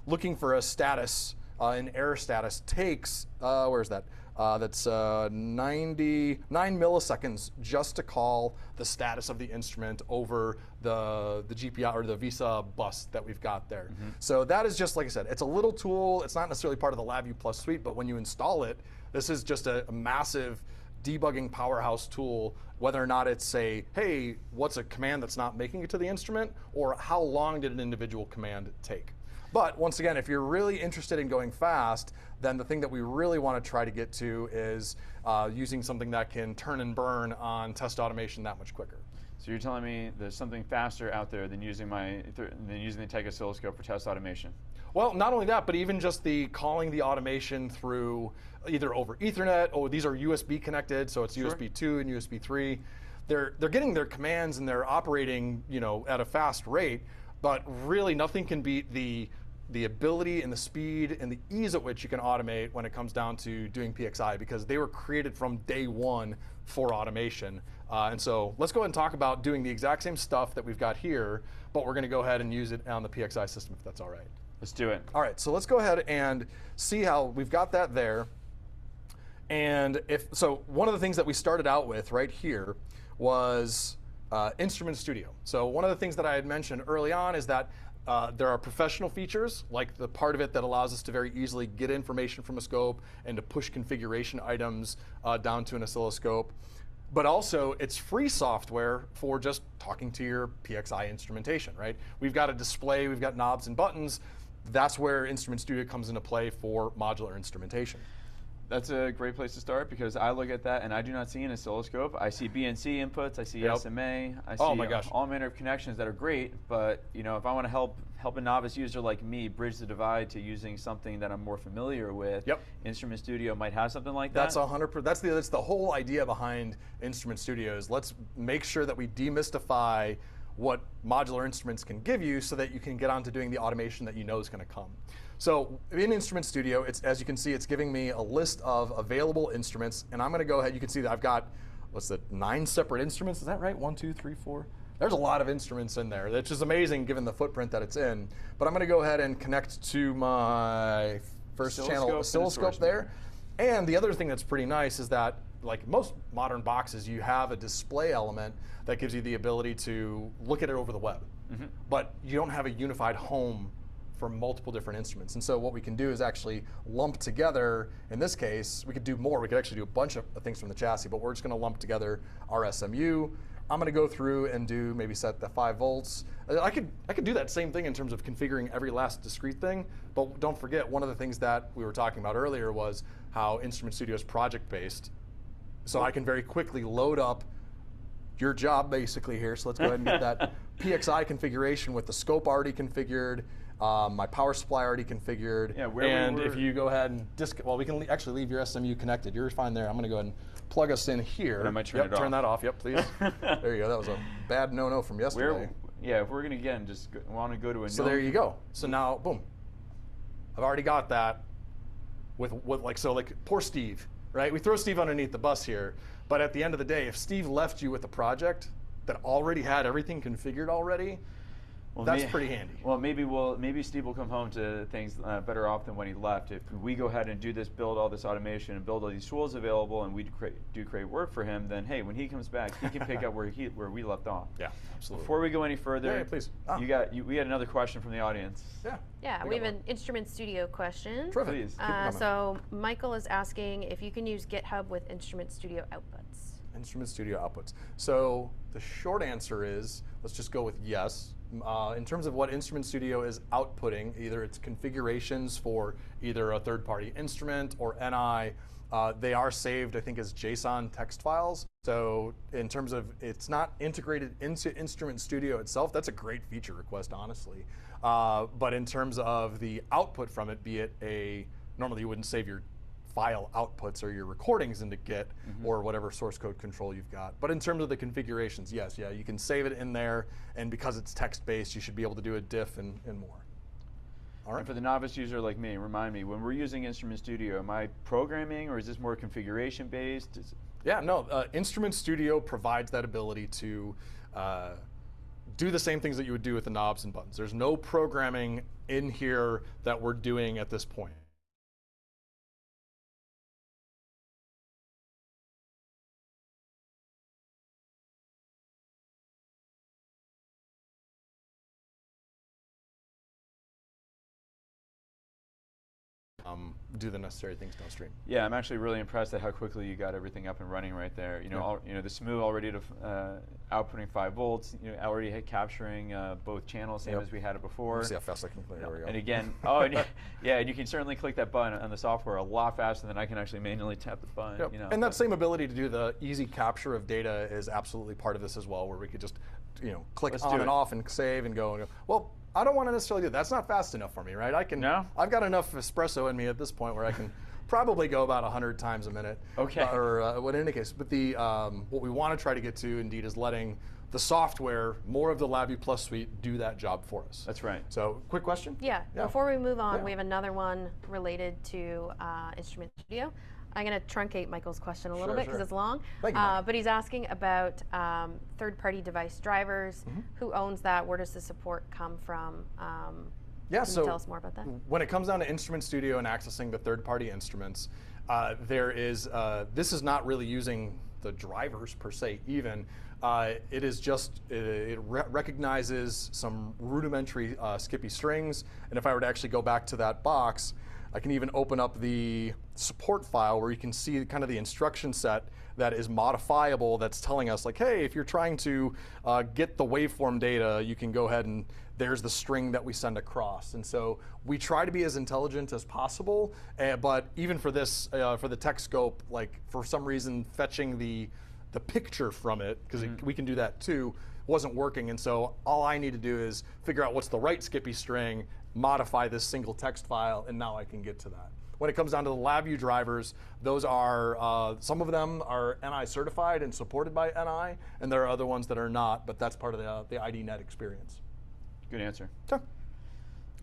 S1: looking for a status, an error status takes, where's that? That's 99 milliseconds just to call the status of the instrument over the GPI or the Visa bus that we've got there. So that is just, like I said, it's a little tool. It's not necessarily part of the LabVIEW Plus suite, but when you install it, this is just a massive debugging powerhouse tool, whether or not it's hey, what's a command that's not making it to the instrument, or how long did an individual command take? But once again, if you're really interested in going fast, then the thing that we really want to try to get to is using something that can turn and burn on test automation that much quicker.
S2: So you're telling me there's something faster out there than using the Tech oscilloscope for test automation?
S1: Well, not only that, but even just the calling the automation through either over Ethernet, or these are USB connected, so it's USB 2 and USB 3. They're getting their commands and they're operating, at a fast rate, but really nothing can beat the ability and the speed and the ease at which you can automate when it comes down to doing PXI, because they were created from day one for automation. And so let's go ahead and talk about doing the exact same stuff that we've got here, but we're going to go ahead and use it on the PXI system if that's all right.
S2: Let's do it.
S1: All right, so let's go ahead and see how we've got that there. And so one of the things that we started out with right here was Instrument Studio. So one of the things that I had mentioned early on is that there are professional features, like the part of it that allows us to very easily get information from a scope and to push configuration items down to an oscilloscope. But also, it's free software for just talking to your PXI instrumentation, right? We've got a display, we've got knobs and buttons. That's where Instrument Studio comes into play for modular instrumentation.
S2: That's a great place to start, because I look at that and I do not see an oscilloscope. I see BNC inputs, I see SMA, I see all manner of connections that are great, but if I want to help a novice user like me bridge the divide to using something that I'm more familiar with, Instrument Studio might have something like that.
S1: That's 100%. That's the whole idea behind Instrument Studio, is let's make sure that we demystify what modular instruments can give you so that you can get on to doing the automation that you know is going to come. So in Instrument Studio, as you can see, it's giving me a list of available instruments, and I'm going to go ahead. You can see that I've got, 9 separate instruments? Is that right? 1, 2, 3, 4. There's a lot of instruments in there, which is amazing given the footprint that it's in. But I'm going to go ahead and connect to my first channel oscilloscope there. And the other thing that's pretty nice is that, like most modern boxes, you have a display element that gives you the ability to look at it over the web. But you don't have a unified home for multiple different instruments. And so what we can do is actually lump together, in this case, we could do more. We could actually do a bunch of things from the chassis, but we're just going to lump together our SMU. I'm going to go through and maybe set the 5 volts. I could do that same thing in terms of configuring every last discrete thing, but don't forget, one of the things that we were talking about earlier was how Instrument Studio is project-based. So I can very quickly load up your job basically here. So let's go ahead and get that PXI configuration with the scope already configured, my power supply already configured.
S2: Yeah,
S1: if you go ahead and we can actually leave your SMU connected. You're fine there. I'm going to go ahead and plug us in here.
S2: And I might turn it off.
S1: Turn that off. Yep, please. There you go. That was a bad no-no from yesterday.
S2: Yeah, if we're going to, again, just want to go to a
S1: So there you go. So now, boom. I've already got that with like poor Steve, right? We throw Steve underneath the bus here, but at the end of the day, if Steve left you with a project that already had everything configured already, well, that's pretty handy.
S2: Well, maybe Steve will come home to things better off than when he left. If we go ahead and do this, build all this automation and build all these tools available, and we do create work for him, then hey, when he comes back, he can pick up where we left off.
S1: Yeah, absolutely.
S2: Before we go any further,
S1: yeah, please.
S2: We had another question from the audience.
S1: Yeah.
S3: Yeah, we have an Instrument Studio question.
S1: Terrific.
S2: Please.
S3: So Michael is asking if you can use GitHub with Instrument Studio outputs.
S1: Instrument Studio outputs. So the short answer is, let's just go with yes. In terms of what Instrument Studio is outputting, either it's configurations for either a third-party instrument or NI, they are saved, I think, as JSON text files. So in terms of it's not integrated into Instrument Studio itself, that's a great feature request, honestly. But in terms of the output from it, be it normally you wouldn't save your file outputs or your recordings into Git or whatever source code control you've got. But in terms of the configurations, yes, you can save it in there, and because it's text-based, you should be able to do a diff and more. All right.
S2: And for the novice user like me, remind me, when we're using Instrument Studio, am I programming or is this more configuration-based?
S1: Yeah, no, Instrument Studio provides that ability to do the same things that you would do with the knobs and buttons. There's no programming in here that we're doing at this point. Do the necessary things downstream.
S2: Yeah, I'm actually really impressed at how quickly you got everything up and running right there. You know, the SMU already outputting 5 volts. You know, already capturing both channels, same as we had it before.
S1: See how fast I can play. There we go.
S2: And again, and you can certainly click that button on the software a lot faster than I can actually manually tap the button.
S1: Yep.
S2: You know,
S1: and that same ability to do the easy capture of data is absolutely part of this as well, where we could just, click on and off and save and go. Well, I don't want to necessarily do that. That's not fast enough for me, right? I've got enough espresso in me at this point where I can probably go about 100 times a minute.
S2: Okay.
S1: Or in any case, but what we want to try to get to, indeed, is letting the software, more of the LabVIEW Suite, do that job for us.
S2: That's right.
S1: So, quick question?
S3: Yeah. Before we move on, we have another one related to Instrument Studio. I'm going to truncate Michael's question a little bit because it's long.
S1: Thank you,
S3: but he's asking about third-party device drivers. Who owns that? Where does the support come from? Can you tell us more about that?
S1: When it comes down to Instrument Studio and accessing the third-party instruments, this is not really using the drivers per se even. It is just, it recognizes some rudimentary Skippy strings, and if I were to actually go back to that box, I can even open up the support file where you can see kind of the instruction set that is modifiable, that's telling us like, hey, if you're trying to get the waveform data, you can go ahead and there's the string that we send across. And so we try to be as intelligent as possible, but even for this, for the text scope, like for some reason fetching the picture from it, because we can do that too, wasn't working. And so all I need to do is figure out what's the right Skippy string, modify this single text file, and now I can get to that. When it comes down to the LabVIEW drivers, those are, some of them are NI certified and supported by NI, and there are other ones that are not, but that's part of the IDNet experience.
S2: Good answer.
S1: Sure.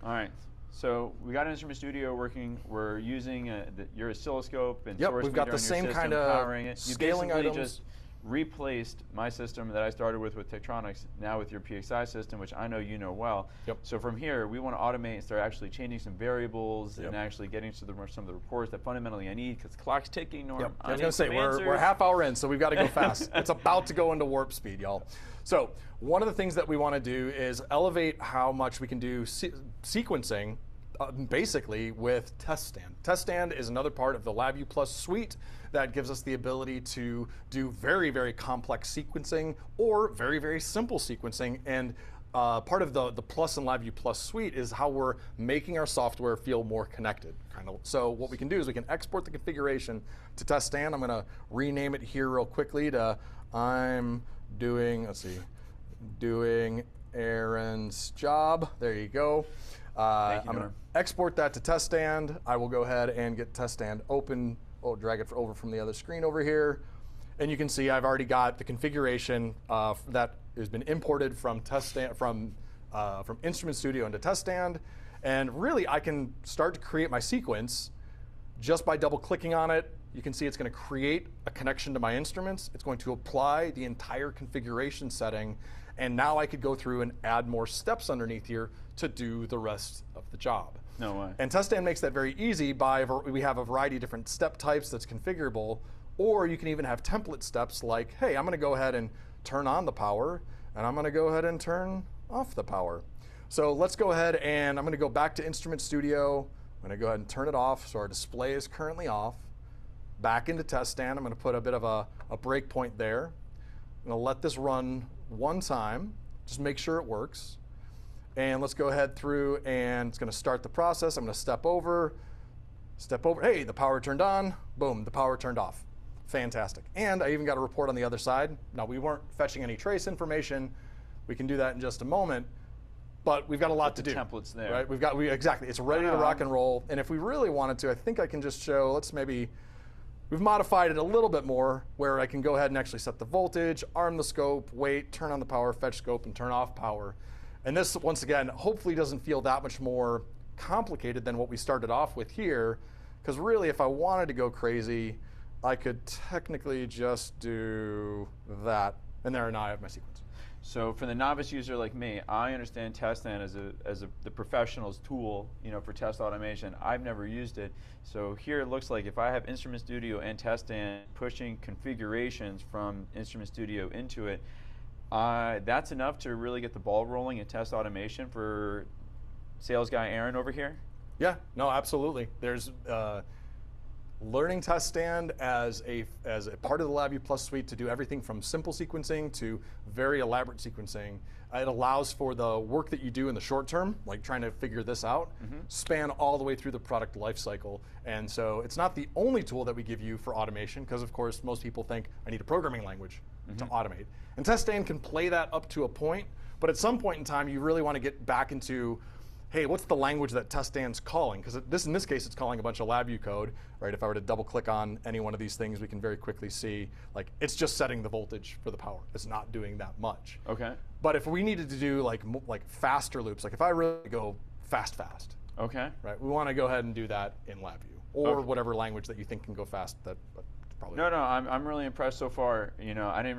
S2: All right. So we got Instrument Studio working. We're using your oscilloscope and source
S1: we've got
S2: meter
S1: the
S2: on
S1: same
S2: your system,
S1: kind of
S2: powering it.
S1: scaling
S2: you basically
S1: items.
S2: Just replaced my system that I started with Tektronix, now with your PXI system, which I know you know well.
S1: Yep.
S2: So from here, we want to automate and start actually changing some variables and actually getting to some of the reports that fundamentally I need, because the clock's ticking, Norm.
S1: Yep. I was going to say, we're a half hour in, so we've got to go fast. It's about to go into warp speed, y'all. So one of the things that we want to do is elevate how much we can do sequencing basically with TestStand. TestStand is another part of the LabVIEW Suite that gives us the ability to do very, very complex sequencing or very, very simple sequencing. And part of the Plus and LabVIEW Suite is how we're making our software feel more connected. So what we can do is we can export the configuration to TestStand. I'm going to rename it here real quickly to doing Aaron's job. There you go. I'm going to export that to TestStand. I will go ahead and get TestStand open. Drag it over from the other screen over here. and you can see I've already got the configuration that has been imported from Instrument Studio into Test Stand. And really, I can start to create my sequence just by double clicking on it. You can see it's going to create a connection to my instruments. It's going to apply the entire configuration setting. And now I could go through and add more steps underneath here to do the rest of the job.
S2: No way.
S1: And Test Stand makes that very easy by, we have a variety of different step types that's configurable, or you can even have template steps like, hey, I'm going to go ahead and turn on the power, and I'm going to go ahead and turn off the power. So let's go ahead and I'm going to go back to Instrument Studio. I'm going to go ahead and turn it off, so our display is currently off. Back into Test Stand, I'm going to put a bit of a breakpoint there. I'm going to let this run one time, just make sure it works. And let's go ahead through, and it's going to start the process. I'm going to step over. Hey, the power turned on. Boom, the power turned off. Fantastic. And I even got a report on the other side. Now, we weren't fetching any trace information. We can do that in just a moment. But we've got a lot to do.
S2: Templates there.
S1: Right? Exactly. It's ready to rock and roll. And if we really wanted to, I think I can just show, we've modified it a little bit more where I can go ahead and actually set the voltage, arm the scope, wait, turn on the power, fetch scope, and turn off power. And this, once again, hopefully doesn't feel that much more complicated than what we started off with here. Because really, if I wanted to go crazy, I could technically just do that. And there, now I have my sequence.
S2: So for the novice user like me, I understand Test Stand as the professional's tool, for test automation. I've never used it. So here it looks like if I have Instrument Studio and Test Stand pushing configurations from Instrument Studio into it, that's enough to really get the ball rolling in test automation for sales guy Aaron over here?
S1: Yeah, no, absolutely. There's learning Test Stand as a part of the LabVIEW suite to do everything from simple sequencing to very elaborate sequencing. It allows for the work that you do in the short term, like trying to figure this out, span all the way through the product lifecycle. And so it's not the only tool that we give you for automation, because of course most people think I need a programming language to automate. And Test Stand can play that up to a point, but at some point in time you really want to get back into, hey, what's the language that Test Stand's calling? Because in this case, it's calling a bunch of LabVIEW code, right? If I were to double click on any one of these things, we can very quickly see, like, it's just setting the voltage for the power. It's not doing that much.
S2: Okay.
S1: But if we needed to do like faster loops, like if I really go fast,
S2: okay,
S1: right? We want to go ahead and do that in LabVIEW or whatever language that you think can go fast. But probably
S2: no, I'm really impressed so far. I didn't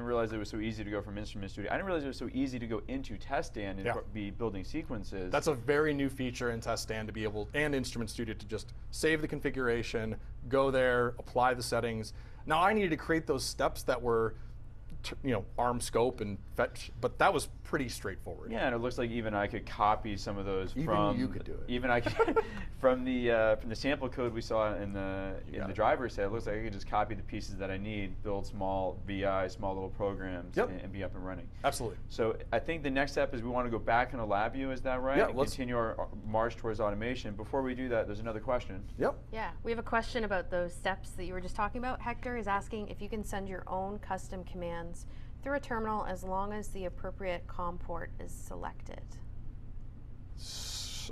S2: realize it was so easy to go from Instrument Studio. I didn't realize it was so easy to go into Test Stand and be building sequences.
S1: That's a very new feature in Test Stand to be able, and Instrument Studio, to just save the configuration, go there, apply the settings. Now I needed to create those steps that were, arm scope and fetch, but that was pretty straightforward.
S2: Yeah, and it looks like even I could copy some of those
S1: Even you could do it.
S2: Even I could from the sample code we saw in the driver set. It looks like I could just copy the pieces that I need, build small VI, small little programs, and be up and running.
S1: Absolutely.
S2: So I think the next step is we want to go back into LabVIEW. Is that right?
S1: Yeah.
S2: And continue our march towards automation. Before we do that, there's another question.
S1: Yep.
S3: Yeah, we have a question about those steps that you were just talking about. Hector is asking if you can send your own custom commands through a terminal as long as the appropriate COM port is selected.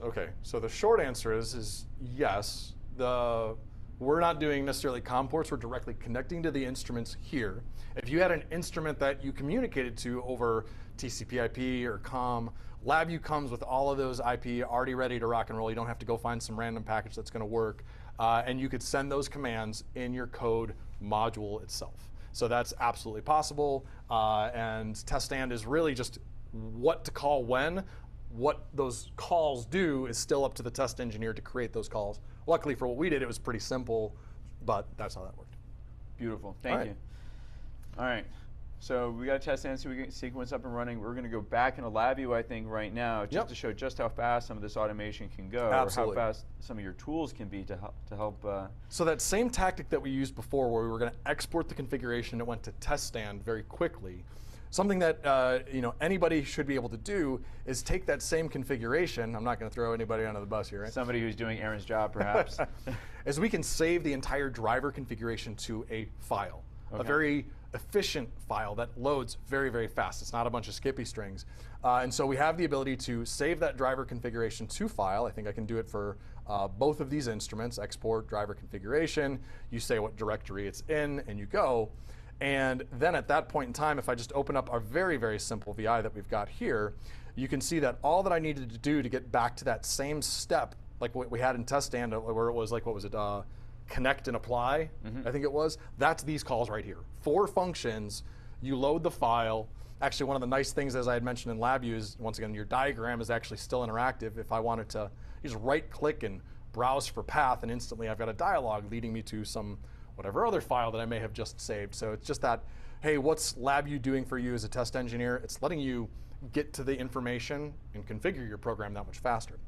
S1: Okay, so the short answer is yes. We're not doing necessarily COM ports, we're directly connecting to the instruments here. If you had an instrument that you communicated to over TCP/IP or COM, LabVIEW comes with all of those IP already ready to rock and roll. You don't have to go find some random package that's going to work. And you could send those commands in your code module itself. So that's absolutely possible. And Test Stand is really just what to call when. What those calls do is still up to the test engineer to create those calls. Luckily for what we did, it was pretty simple, but that's how that worked.
S2: Beautiful. Thank you. All right. So we got Test Stand, so we get sequence up and running. We're going to go back into LabVIEW, I think, right now, just to show just how fast some of this automation can go,
S1: Absolutely.
S2: or how fast some of your tools can be to help.
S1: So that same tactic that we used before, where we were going to export the configuration, it went to Test Stand very quickly. Something that anybody should be able to do is take that same configuration. I'm not going to throw anybody under the bus here, right?
S2: Somebody who's doing Aaron's job, perhaps.
S1: As we can save the entire driver configuration to a file, a very efficient file that loads very, very fast. It's not a bunch of Skippy strings. And so we have the ability to save that driver configuration to file. I think I can do it for both of these instruments, export driver configuration, you say what directory it's in, and you go. And then at that point in time, if I just open up our very, very simple VI that we've got here, you can see that all that I needed to do to get back to that same step, like what we had in test stand, where it was like, what was it, connect and apply, I think it was, that's these calls right here. 4 functions, you load the file. Actually, one of the nice things, as I had mentioned in LabVIEW, is once again, your diagram is actually still interactive. If I wanted to just right click and browse for path, and instantly I've got a dialog leading me to some whatever other file that I may have just saved. So it's just that, hey, what's LabVIEW doing for you as a test engineer? It's letting you get to the information and configure your program that much faster.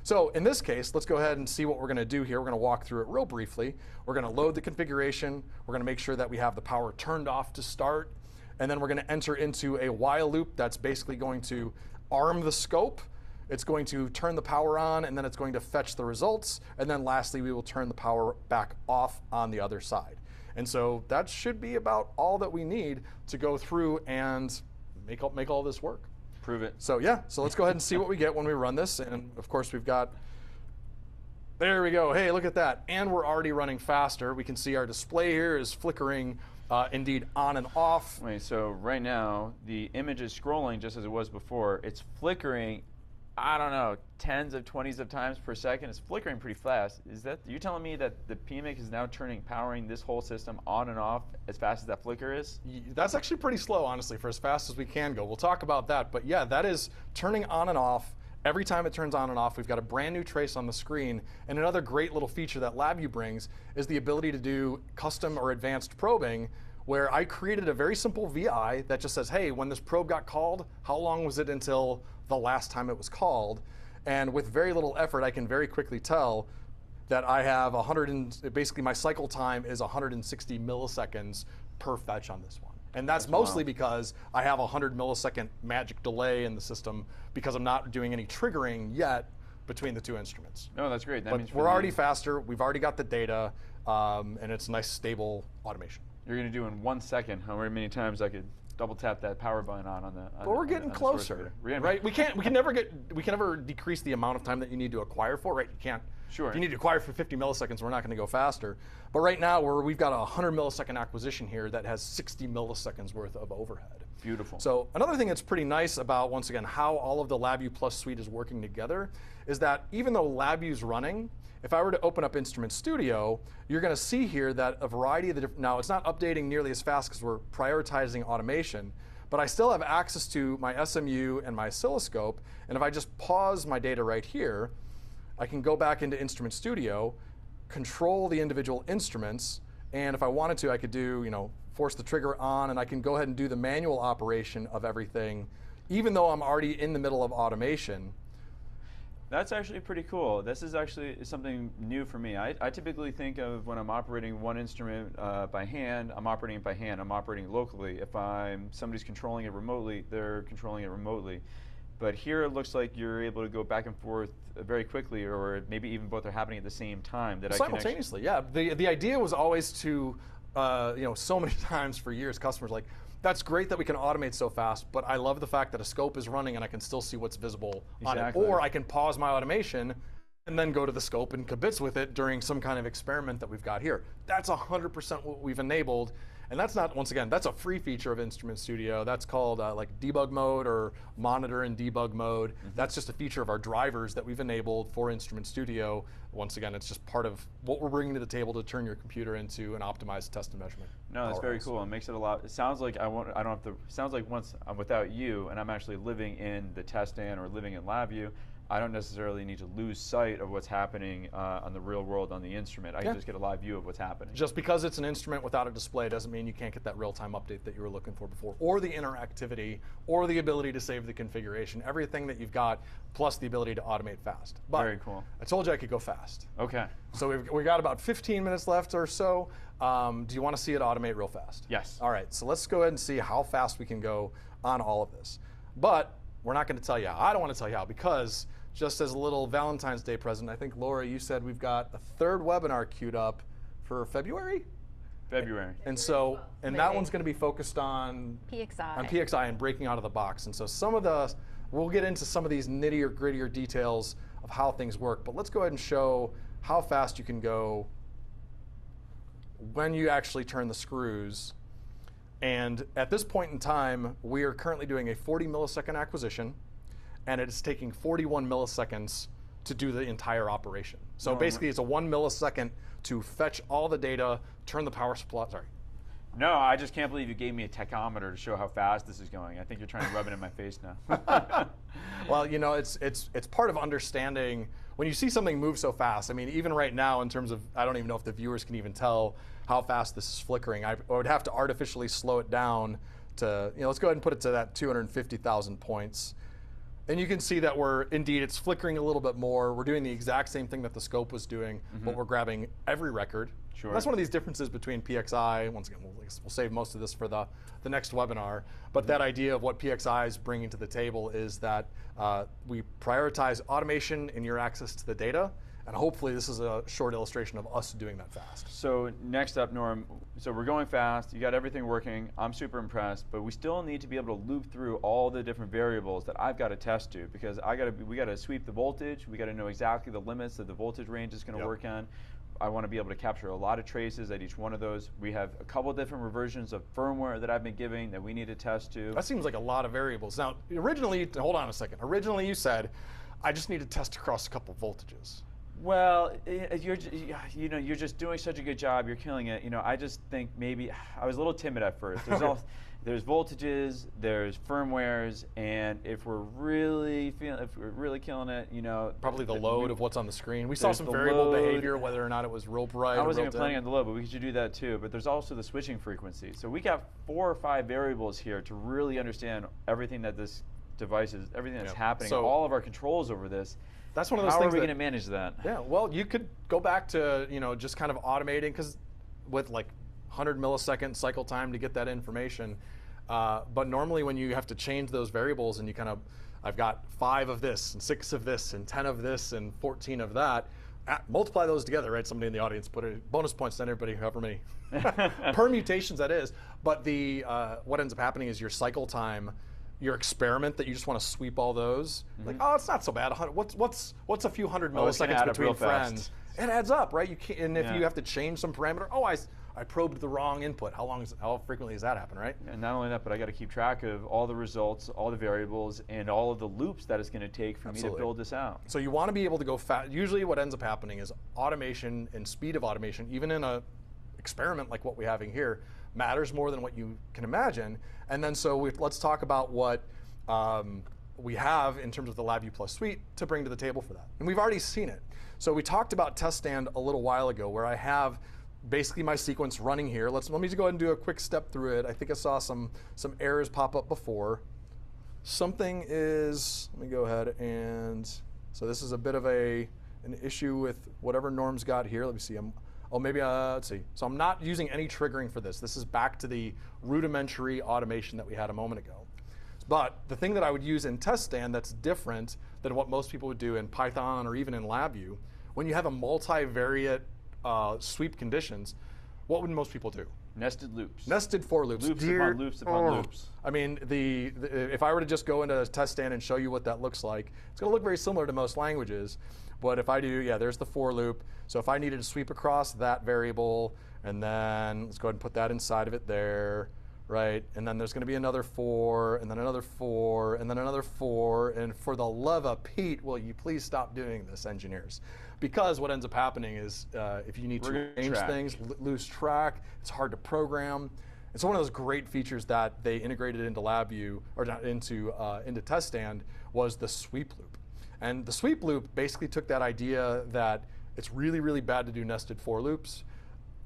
S1: So in this case, let's go ahead and see what we're going to do here. We're going to walk through it real briefly. We're going to load the configuration. We're going to make sure that we have the power turned off to start. And then we're going to enter into a while loop that's basically going to arm the scope. It's going to turn the power on, and then it's going to fetch the results. And then lastly, we will turn the power back off on the other side. And so that should be about all that we need to go through and make all this work.
S2: Prove it.
S1: So yeah, so let's go ahead and see what we get when we run this. And of course, we've got, there we go. Hey, look at that. And we're already running faster. We can see our display here is flickering indeed on and off.
S2: Wait, so right now, the image is scrolling just as it was before. It's flickering, I don't know, tens of 20s of times per second. It's flickering pretty fast. Is that, you're telling me that the PMIC is now powering this whole system on and off as fast as that flicker is?
S1: That's actually pretty slow, honestly, for as fast as we can go. We'll talk about that. But yeah, that is turning on and off. Every time it turns on and off, we've got a brand new trace on the screen. And another great little feature that LabVIEW brings is the ability to do custom or advanced probing, where I created a very simple VI that just says, hey, when this probe got called, how long was it until the last time it was called? And with very little effort, I can very quickly tell that I have basically my cycle time is 160 milliseconds per fetch on this one. And that's mostly because I have a 100 millisecond magic delay in the system because I'm not doing any triggering yet between the two instruments.
S2: No, that's great. That means
S1: we're already faster, we've already got the data, and it's nice, stable automation.
S2: You're going to do in 1 second however many times I could double tap that power button on the.
S1: But we're getting closer, right? We can never decrease the amount of time that you need to acquire for, right? You can't.
S2: Sure.
S1: If you need to acquire for 50 milliseconds, we're not going to go faster. But right now, we've got a 100 millisecond acquisition here that has 60 milliseconds worth of overhead.
S2: Beautiful.
S1: So another thing that's pretty nice about, once again, how all of the LabVIEW Plus suite is working together is that even though LabVIEW's running, if I were to open up Instrument Studio, you're going to see here that a variety of the different, now it's not updating nearly as fast because we're prioritizing automation, but I still have access to my SMU and my oscilloscope, and if I just pause my data right here, I can go back into Instrument Studio, control the individual instruments, and if I wanted to, I could do, force the trigger on, and I can go ahead and do the manual operation of everything, even though I'm already in the middle of automation.
S2: That's actually pretty cool. This is actually something new for me. I typically think of when I'm operating one instrument by hand, I'm operating it by hand, I'm operating locally. If somebody's controlling it remotely, they're controlling it remotely. But here it looks like you're able to go back and forth very quickly, or maybe even both are happening at the same time.
S1: Simultaneously, yeah. The idea was always to, so many times for years, customers like, that's great that we can automate so fast, but I love the fact that a scope is running and I can still see what's visible on it. Or I can pause my automation and then go to the scope and kibitz with it during some kind of experiment that we've got here. That's 100% what we've enabled. And that's not, once again, that's a free feature of Instrument Studio. That's called like debug mode or monitor and debug mode. That's just a feature of our drivers that we've enabled for Instrument Studio. Once again, it's just part of what we're bringing to the table to turn your computer into an optimized test and measurement.
S2: No, that's very cool. It makes it a lot. It sounds like sounds like once I'm without you and I'm actually living in the test stand or living in LabVIEW, I don't necessarily need to lose sight of what's happening on the real world on the instrument. I can just get a live view of what's happening.
S1: Just because it's an instrument without a display doesn't mean you can't get that real-time update that you were looking for before, or the interactivity, or the ability to save the configuration. Everything that you've got, plus the ability to automate fast. But
S2: very cool.
S1: I told you I could go fast.
S2: Okay.
S1: So we've got about 15 minutes left or so. Do you want to see it automate real fast?
S2: Yes.
S1: All right, so let's go ahead and see how fast we can go on all of this. But we're not going to tell you how. I don't want to tell you how, because just as a little Valentine's Day present, I think, Laura, you said we've got a third webinar queued up for February?
S2: February.
S1: And so, and that one's going to be focused on
S3: PXI.
S1: And breaking out of the box. And so we'll get into some of these nittier, grittier details of how things work. But let's go ahead and show how fast you can go when you actually turn the screws. And at this point in time, we are currently doing a 40 millisecond acquisition, and it is taking 41 milliseconds to do the entire operation. So basically it's a 1 millisecond to fetch all the data, turn the power supply, sorry.
S2: No, I just can't believe you gave me a tachometer to show how fast this is going. I think you're trying to rub it in my face now.
S1: Well, you know, it's part of understanding when you see something move so fast. I mean, even right now in terms of, I don't even know if the viewers can even tell how fast this is flickering. I would have to artificially slow it down to, you know, let's go ahead and put it to that 250,000 points. And you can see that it's flickering a little bit more. We're doing the exact same thing that the scope was doing, but we're grabbing every record.
S2: Sure.
S1: That's one of these differences between PXI. Once again, we'll save most of this for the next webinar. But that idea of what PXI is bringing to the table is that we prioritize automation and your access to the data. And hopefully this is a short illustration of us doing that fast.
S2: So next up, Norm, so we're going fast, you got everything working, I'm super impressed, but we still need to be able to loop through all the different variables that I've got to test to, because we got to sweep the voltage, we got to know exactly the limits that the voltage range is going to work on. I want to be able to capture a lot of traces at each one of those. We have a couple different reversions of firmware that I've been giving that we need to test to.
S1: That seems like a lot of variables. Now, originally, hold on a second. Originally you said, I just need to test across a couple voltages.
S2: Well, you're just doing such a good job. You're killing it. You know, I just think maybe I was a little timid at first. There's voltages, there's firmwares, and if we're really killing it, you know,
S1: probably the load of what's on the screen. We saw some variable behavior, whether or not it was rope right.
S2: I wasn't even planning on the load, but we should do that too. But there's also the switching frequency. So we got 4 or 5 variables here to really understand everything that this device is, everything that's happening,
S1: so
S2: all of our controls over this.
S1: That's one of those
S2: things.
S1: things.
S2: How are we going to manage that?
S1: Yeah, well, you could go back to, you know, just kind of automating, because with like 100 millisecond cycle time to get that information. But normally when you have to change those variables and you kind of, I've got 5 of this and 6 of this and 10 of this and 14 of that, multiply those together, right? Somebody in the audience put a bonus points to everybody, however many permutations that is. But the what ends up happening is your cycle time, your experiment that you just want to sweep all those, like, oh, it's not so bad. What's a few hundred milliseconds between friends? It adds up, right? You can't, and if you have to change some parameter, oh, I probed the wrong input. How frequently does that happen, right?
S2: And not only that, but I got to keep track of all the results, all the variables, and all of the loops that it's going to take for me to build this out.
S1: So you want to be able to go fast. Usually what ends up happening is automation and speed of automation, even in a experiment like what we're having here, matters more than what you can imagine. And then so let's talk about what we have in terms of the LabVIEW Suite to bring to the table for that. And we've already seen it. So we talked about test stand a little while ago, where I have basically my sequence running here. Let me just go ahead and do a quick step through it. I think I saw some errors pop up before. Something is, let me go ahead and, so this is a bit of an issue with whatever Norm's got here. Let me see. Let's see. So I'm not using any triggering for this. This is back to the rudimentary automation that we had a moment ago. But the thing that I would use in test stand that's different than what most people would do in Python or even in LabVIEW, when you have a multivariate sweep conditions, what would most people do?
S2: Nested loops.
S1: Nested for loops.
S2: Loops upon loops upon loops.
S1: I mean, if I were to just go into a test stand and show you what that looks like, it's going to look very similar to most languages. But if I do, yeah, there's the for loop. So if I needed to sweep across that variable, and then let's go ahead and put that inside of it there, right? And then there's going to be another for, and then another for, and then another for. And for the love of Pete, will you please stop doing this, engineers? Because what ends up happening is if you need to change things, lose track, it's hard to program. It's one of those great features that they integrated into LabVIEW, or into test stand, was the sweep loop. And the sweep loop basically took that idea that it's really, really bad to do nested for loops,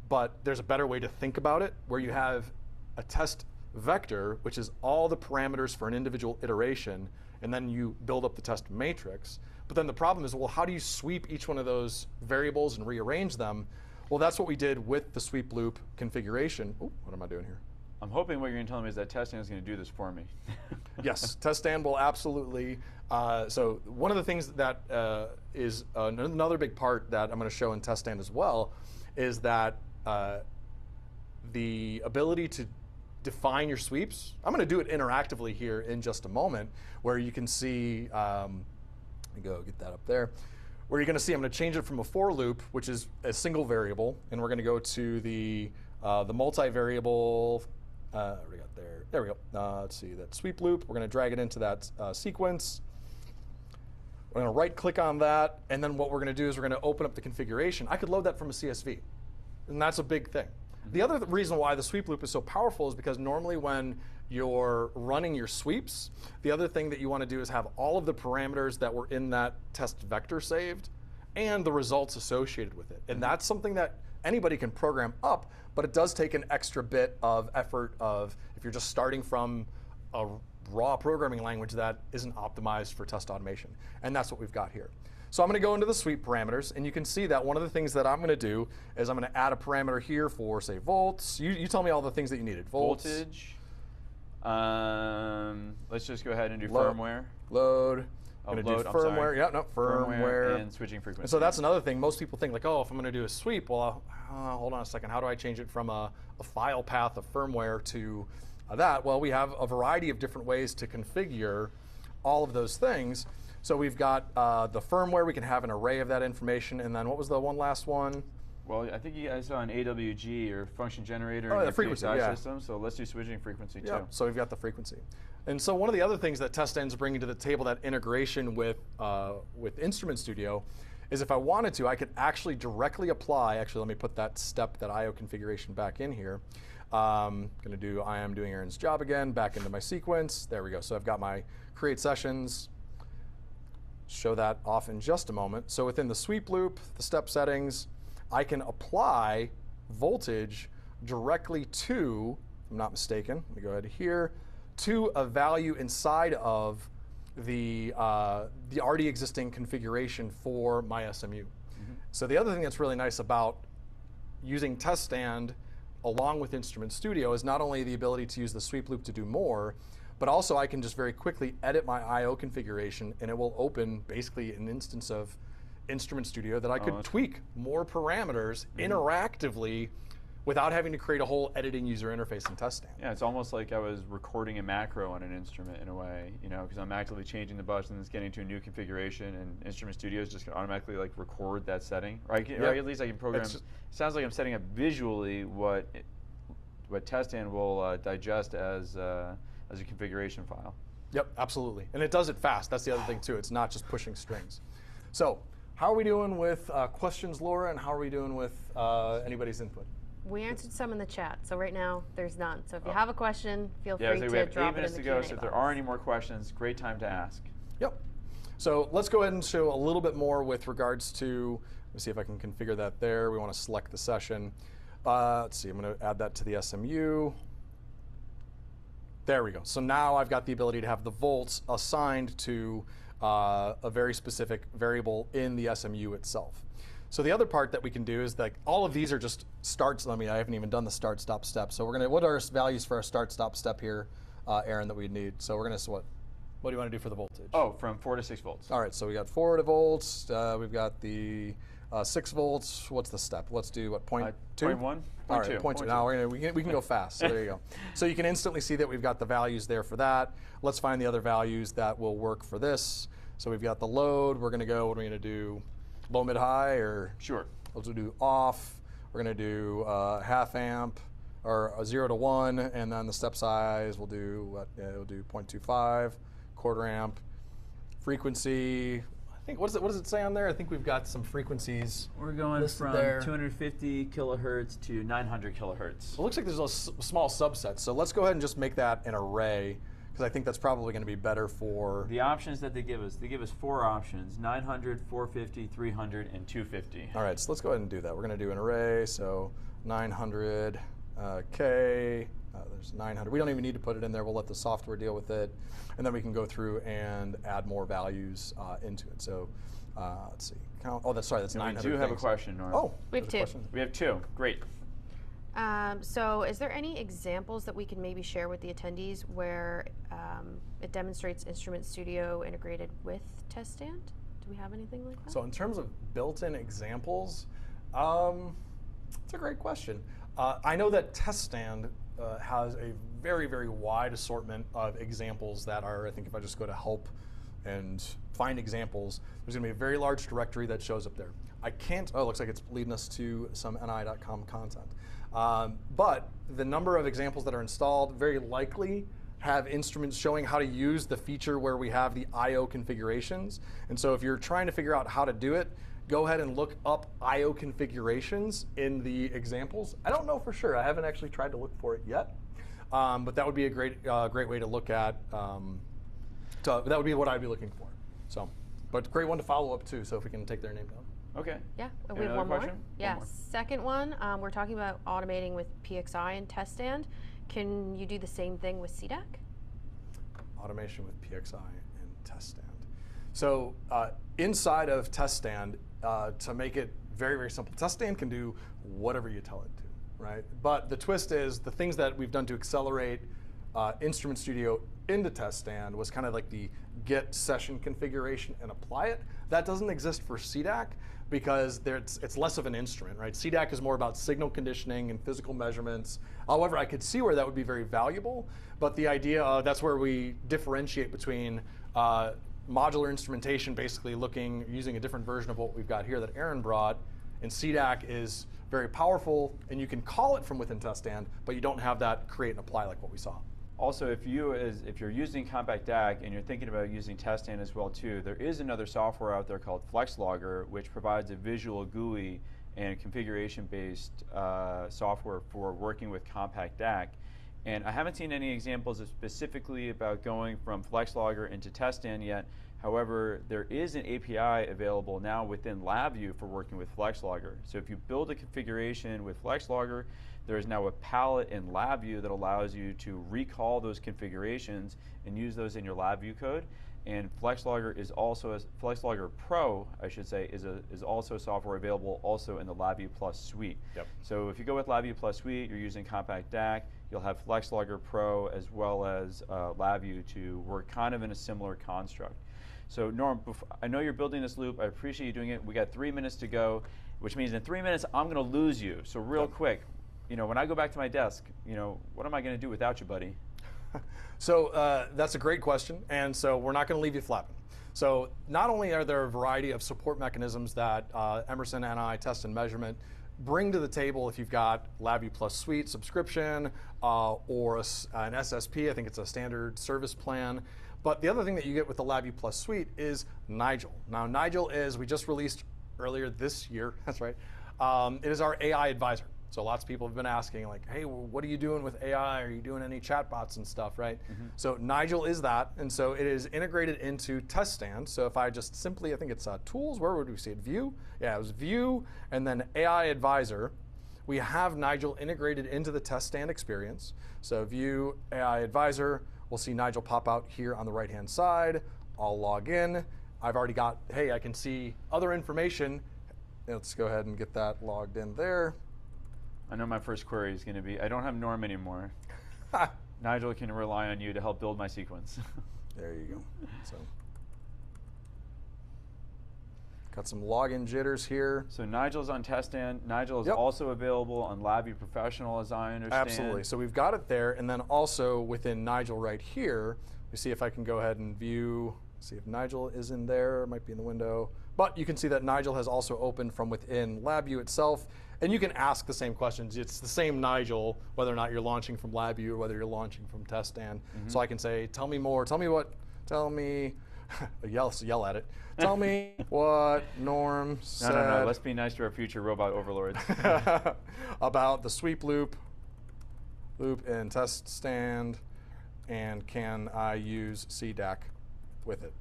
S1: but there's a better way to think about it, where you have a test vector, which is all the parameters for an individual iteration, and then you build up the test matrix. But then the problem is, well, how do you sweep each one of those variables and rearrange them? Well, that's what we did with the sweep loop configuration. Ooh, what am I doing here?
S2: I'm hoping what you're going to tell me is that test stand is going to do this for me.
S1: Yes, test stand will absolutely. So one of the things that is another big part that I'm going to show in test stand as well is that the ability to define your sweeps. I'm going to do it interactively here in just a moment, where you can see Let me go get that up there. Where you're going to see, I'm going to change it from a for loop, which is a single variable, and we're going to go to the multi-variable. What do we got there? There we go. Let's see, that sweep loop. We're going to drag it into that sequence. We're going to right-click on that, and then what we're going to do is we're going to open up the configuration. I could load that from a CSV, and that's a big thing. The other reason why the sweep loop is so powerful is because normally when you're running your sweeps, the other thing that you want to do is have all of the parameters that were in that test vector saved and the results associated with it. And that's something that anybody can program up, but it does take an extra bit of effort of if you're just starting from a raw programming language that isn't optimized for test automation. And that's what we've got here. So I'm going to go into the sweep parameters, and you can see that one of the things that I'm going to do is I'm going to add a parameter here for, say, volts. You tell me all the things that you needed.
S2: Voltage. Let's just go ahead and do firmware.
S1: Load.
S2: Oh,
S1: going to
S2: load,
S1: do firmware. Yeah, no, firmware.
S2: And switching frequency.
S1: And so that's another thing. Most people think like, oh, if I'm going to do a sweep, well, hold on a second. How do I change it from a file path of firmware to that? Well, we have a variety of different ways to configure all of those things. So we've got the firmware. We can have an array of that information. And then what was the one last one?
S2: Well, I think you guys saw an AWG or function generator in
S1: the
S2: your
S1: frequency
S2: system. So let's do switching frequency too.
S1: So we've got the frequency. And so one of the other things that TestEnd's bringing to the table, that integration with Instrument Studio, is if I wanted to, I could actually directly apply. Actually, let me put that step, that IO configuration back in here. I am doing Aaron's job again, back into my sequence. There we go. So I've got my create sessions. Show that off in just a moment. So within the sweep loop, the step settings, I can apply voltage directly to, if I'm not mistaken, let me go ahead here, to a value inside of the already existing configuration for my SMU. So the other thing that's really nice about using TestEnd along with Instrument Studio is not only the ability to use the sweep loop to do more, but also I can just very quickly edit my IO configuration, and it will open basically an instance of Instrument Studio that I could tweak more parameters interactively without having to create a whole editing user interface in TestEnd.
S2: Yeah, it's almost like I was recording a macro on an instrument in a way, because I'm actively changing the buttons, getting to a new configuration, and Instrument Studio is just going to automatically record that setting. Or at least I can program. It sounds like I'm setting up visually what TestEnd will digest as a configuration file.
S1: Yep, absolutely. And it does it fast. That's the other thing too. It's not just pushing strings. So how are we doing with questions, Laura, and how are we doing with anybody's input?
S3: We answered some in the chat, so right now there's none. So if you have a question, feel free to
S2: we have
S3: drop
S2: 8 minutes
S3: it in
S2: to
S3: the
S2: go,
S3: Q&A
S2: so if there
S3: box.
S2: are any more questions, great time to ask.
S1: Yep. So let's go ahead and show a little bit more with regards to, let me see if I can configure that there. We want to select the session. Let's see, I'm going to add that to the SMU. There we go. So now I've got the ability to have the volts assigned to a very specific variable in the SMU itself. So the other part that we can do is that all of these are just starts. I haven't even done the start, stop, step. So we're going to, what are our values for our start, stop, step here, Aaron, that we need? So we're going to, what do you want to do for the voltage?
S2: Oh, from 4 to 6 volts.
S1: All right, so we got 4 volts. We've got the 6 volts. What's the step? Let's do what, 0.2?
S2: 0.1?
S1: All right, 0.2. Now we can go fast. So there you go. So you can instantly see that we've got the values there for that. Let's find the other values that will work for this. So we've got the load. We're going to go, what are we going to do? Low, mid, high, or?
S2: Sure.
S1: Let's do off. We're going to do half amp, or 0 to 1, and then the step size we'll do what? We'll do 0.25, quarter amp. Frequency, I think, what does it say on there? I think we've got some frequencies.
S2: We're going from
S1: there.
S2: 250 kilohertz to 900 kilohertz.
S1: It looks like there's a small subset, so let's go ahead and just make that an array, because I think that's probably going to be better for...
S2: The options that they give us 4 options, 900, 450, 300, and 250.
S1: All right, so let's go ahead and do that. We're going to do an array, so 900, K, there's 900. We don't even need to put it in there. We'll let the software deal with it, and then we can go through and add more values into it. So let's see. Count. Oh, that's 900
S2: We do have a question, Norm.
S1: Oh,
S3: We have 2.
S2: We have 2. Great.
S3: So is there any examples that we can maybe share with the attendees where it demonstrates Instrument Studio integrated with TestEnd? Do we have anything like that?
S1: So in terms of built-in examples, it's a great question. I know that TestEnd has a very, very wide assortment of examples that are, I think if I just go to help and find examples, there's going to be a very large directory that shows up there. I can't, oh, it looks like it's leading us to some ni.com content. But the number of examples that are installed very likely have instruments showing how to use the feature where we have the I/O configurations. And so if you're trying to figure out how to do it, go ahead and look up I/O configurations in the examples. I don't know for sure. I haven't actually tried to look for it yet. But that would be a great way to look at. That would be what I'd be looking for. So, but great one to follow up too. So if we can take their name down.
S2: Okay.
S3: Yeah, we
S2: Another
S3: have one more.
S2: question?
S3: Yeah,
S2: One more.
S3: second one, we're talking about automating with PXI and test stand. Can you do the same thing with CDAC?
S1: Automation with PXI and test stand. So inside of test stand, to make it very, very simple, test stand can do whatever you tell it to, right? But the twist is the things that we've done to accelerate Instrument Studio into test stand was kind of like the get session configuration and apply it. That doesn't exist for CDAC because it's less of an instrument, right? CDAC is more about signal conditioning and physical measurements. However, I could see where that would be very valuable, but the idea, that's where we differentiate between modular instrumentation, basically using a different version of what we've got here that Aaron brought, and CDAC is very powerful, and you can call it from within test stand, but you don't have that create and apply like what we saw.
S2: Also, if you're using Compact DAC and you're thinking about using test stand as well too, there is another software out there called FlexLogger, which provides a visual GUI and configuration-based software for working with Compact DAC. And I haven't seen any examples specifically about going from FlexLogger into test stand yet. However, there is an API available now within LabVIEW for working with FlexLogger. So if you build a configuration with FlexLogger, there is now a palette in LabVIEW that allows you to recall those configurations and use those in your LabVIEW code. And FlexLogger is also, FlexLogger Pro, I should say, is also software available also in the LabVIEW Plus suite.
S1: Yep.
S2: So if you go with LabVIEW Plus suite, you're using Compact DAC, you'll have FlexLogger Pro as well as LabVIEW to work kind of in a similar construct. So Norm, I know you're building this loop. I appreciate you doing it. We got 3 minutes to go, which means in 3 minutes I'm going to lose you. So real quick, when I go back to my desk, what am I going to do without you, buddy?
S1: So that's a great question, and so we're not going to leave you flapping. So not only are there a variety of support mechanisms that Emerson, NI, Test and Measurement bring to the table if you've got LabVIEW Plus Suite subscription or an SSP, I think it's a standard service plan. But the other thing that you get with the LabVIEW Plus Suite is Nigel. Now Nigel is, we just released earlier this year, that's right, it is our AI advisor. So lots of people have been asking like, hey, what are you doing with AI? Are you doing any chatbots and stuff, right? Mm-hmm. So Nigel is that, and so it is integrated into test stand. So if I just simply, I think it's tools, where would we see it? View? Yeah, it was view, and then AI advisor. We have Nigel integrated into the test stand experience. So view, AI advisor, we'll see Nigel pop out here on the right-hand side. I'll log in. I've already got, hey, I can see other information. Let's go ahead and get that logged in there.
S2: I know my first query is going to be, I don't have Norm anymore. Nigel can rely on you to help build my sequence.
S1: There you go. So, got some login jitters here.
S2: So Nigel's on test stand. Nigel is also available on LabVIEW Professional, as I understand.
S1: Absolutely. So we've got it there, and then also within Nigel right here, we see if I can go ahead and view, see if Nigel is in there. It might be in the window. But you can see that Nigel has also opened from within LabVIEW itself. And you can ask the same questions. It's the same Nigel, whether or not you're launching from LabVIEW or whether you're launching from test stand. Mm-hmm. So I can say, tell me more, tell me, yell at it. Tell me what Norm said.
S2: No, let's be nice to our future robot overlords.
S1: About the sweep loop in test stand, and can I use CDAC with it?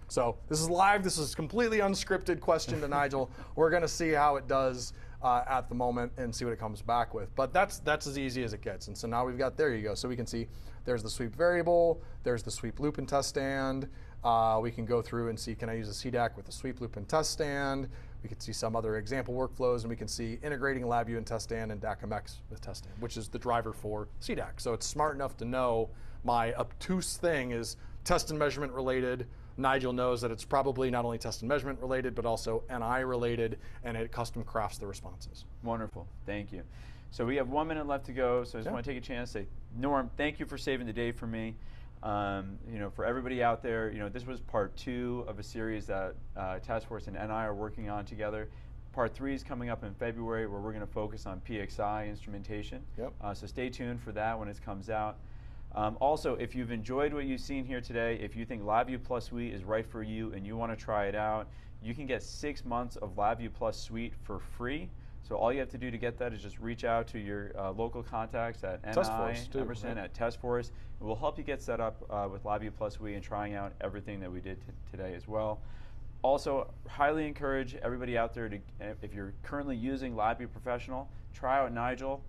S1: So this is live, this is completely unscripted question to Nigel. We're gonna see how it does at the moment and see what it comes back with. But that's as easy as it gets. And so now we've got, there you go. So we can see there's the sweep variable, there's the sweep loop in test stand. We can go through and see, can I use a CDAC with the sweep loop in test stand? We can see some other example workflows, and we can see integrating LabVIEW in test stand and DACMX with test stand, which is the driver for CDAC. So it's smart enough to know my obtuse thing is test and measurement related. Nigel knows that it's probably not only test and measurement related, but also NI related, and it custom crafts the responses.
S2: Wonderful, thank you. So we have 1 minute left to go, so I just want to take a chance to say, Norm, thank you for saving the day for me. For everybody out there, this was part 2 of a series that Testforce and NI are working on together. Part 3 is coming up in February, where we're going to focus on PXI instrumentation.
S1: Yep.
S2: So stay tuned for that when it comes out. Also, if you've enjoyed what you've seen here today, if you think LabVIEW Suite is right for you and you want to try it out, you can get 6 months of LabVIEW Suite for free. So all you have to do to get that is just reach out to your local contacts at
S1: Testforce too,
S2: Emerson,
S1: right?
S2: at Testforce. It will help you get set up with LabVIEW Suite and trying out everything that we did today as well. Also, highly encourage everybody out there to, if you're currently using LabVIEW Professional, try out Nigel.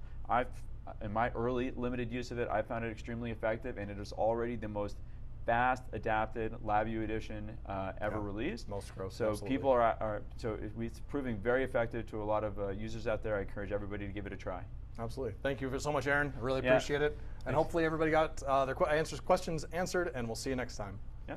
S2: In my early limited use of it, I found it extremely effective, and it is already the most fast adapted LabVIEW edition ever released.
S1: Most gross.
S2: So
S1: absolutely.
S2: people it's proving very effective to a lot of users out there. I encourage everybody to give it a try.
S1: Absolutely. Thank you so much, Aaron. I really
S2: Yeah.
S1: appreciate it. And hopefully everybody got their questions answered, and we'll see you next time.
S2: Yeah.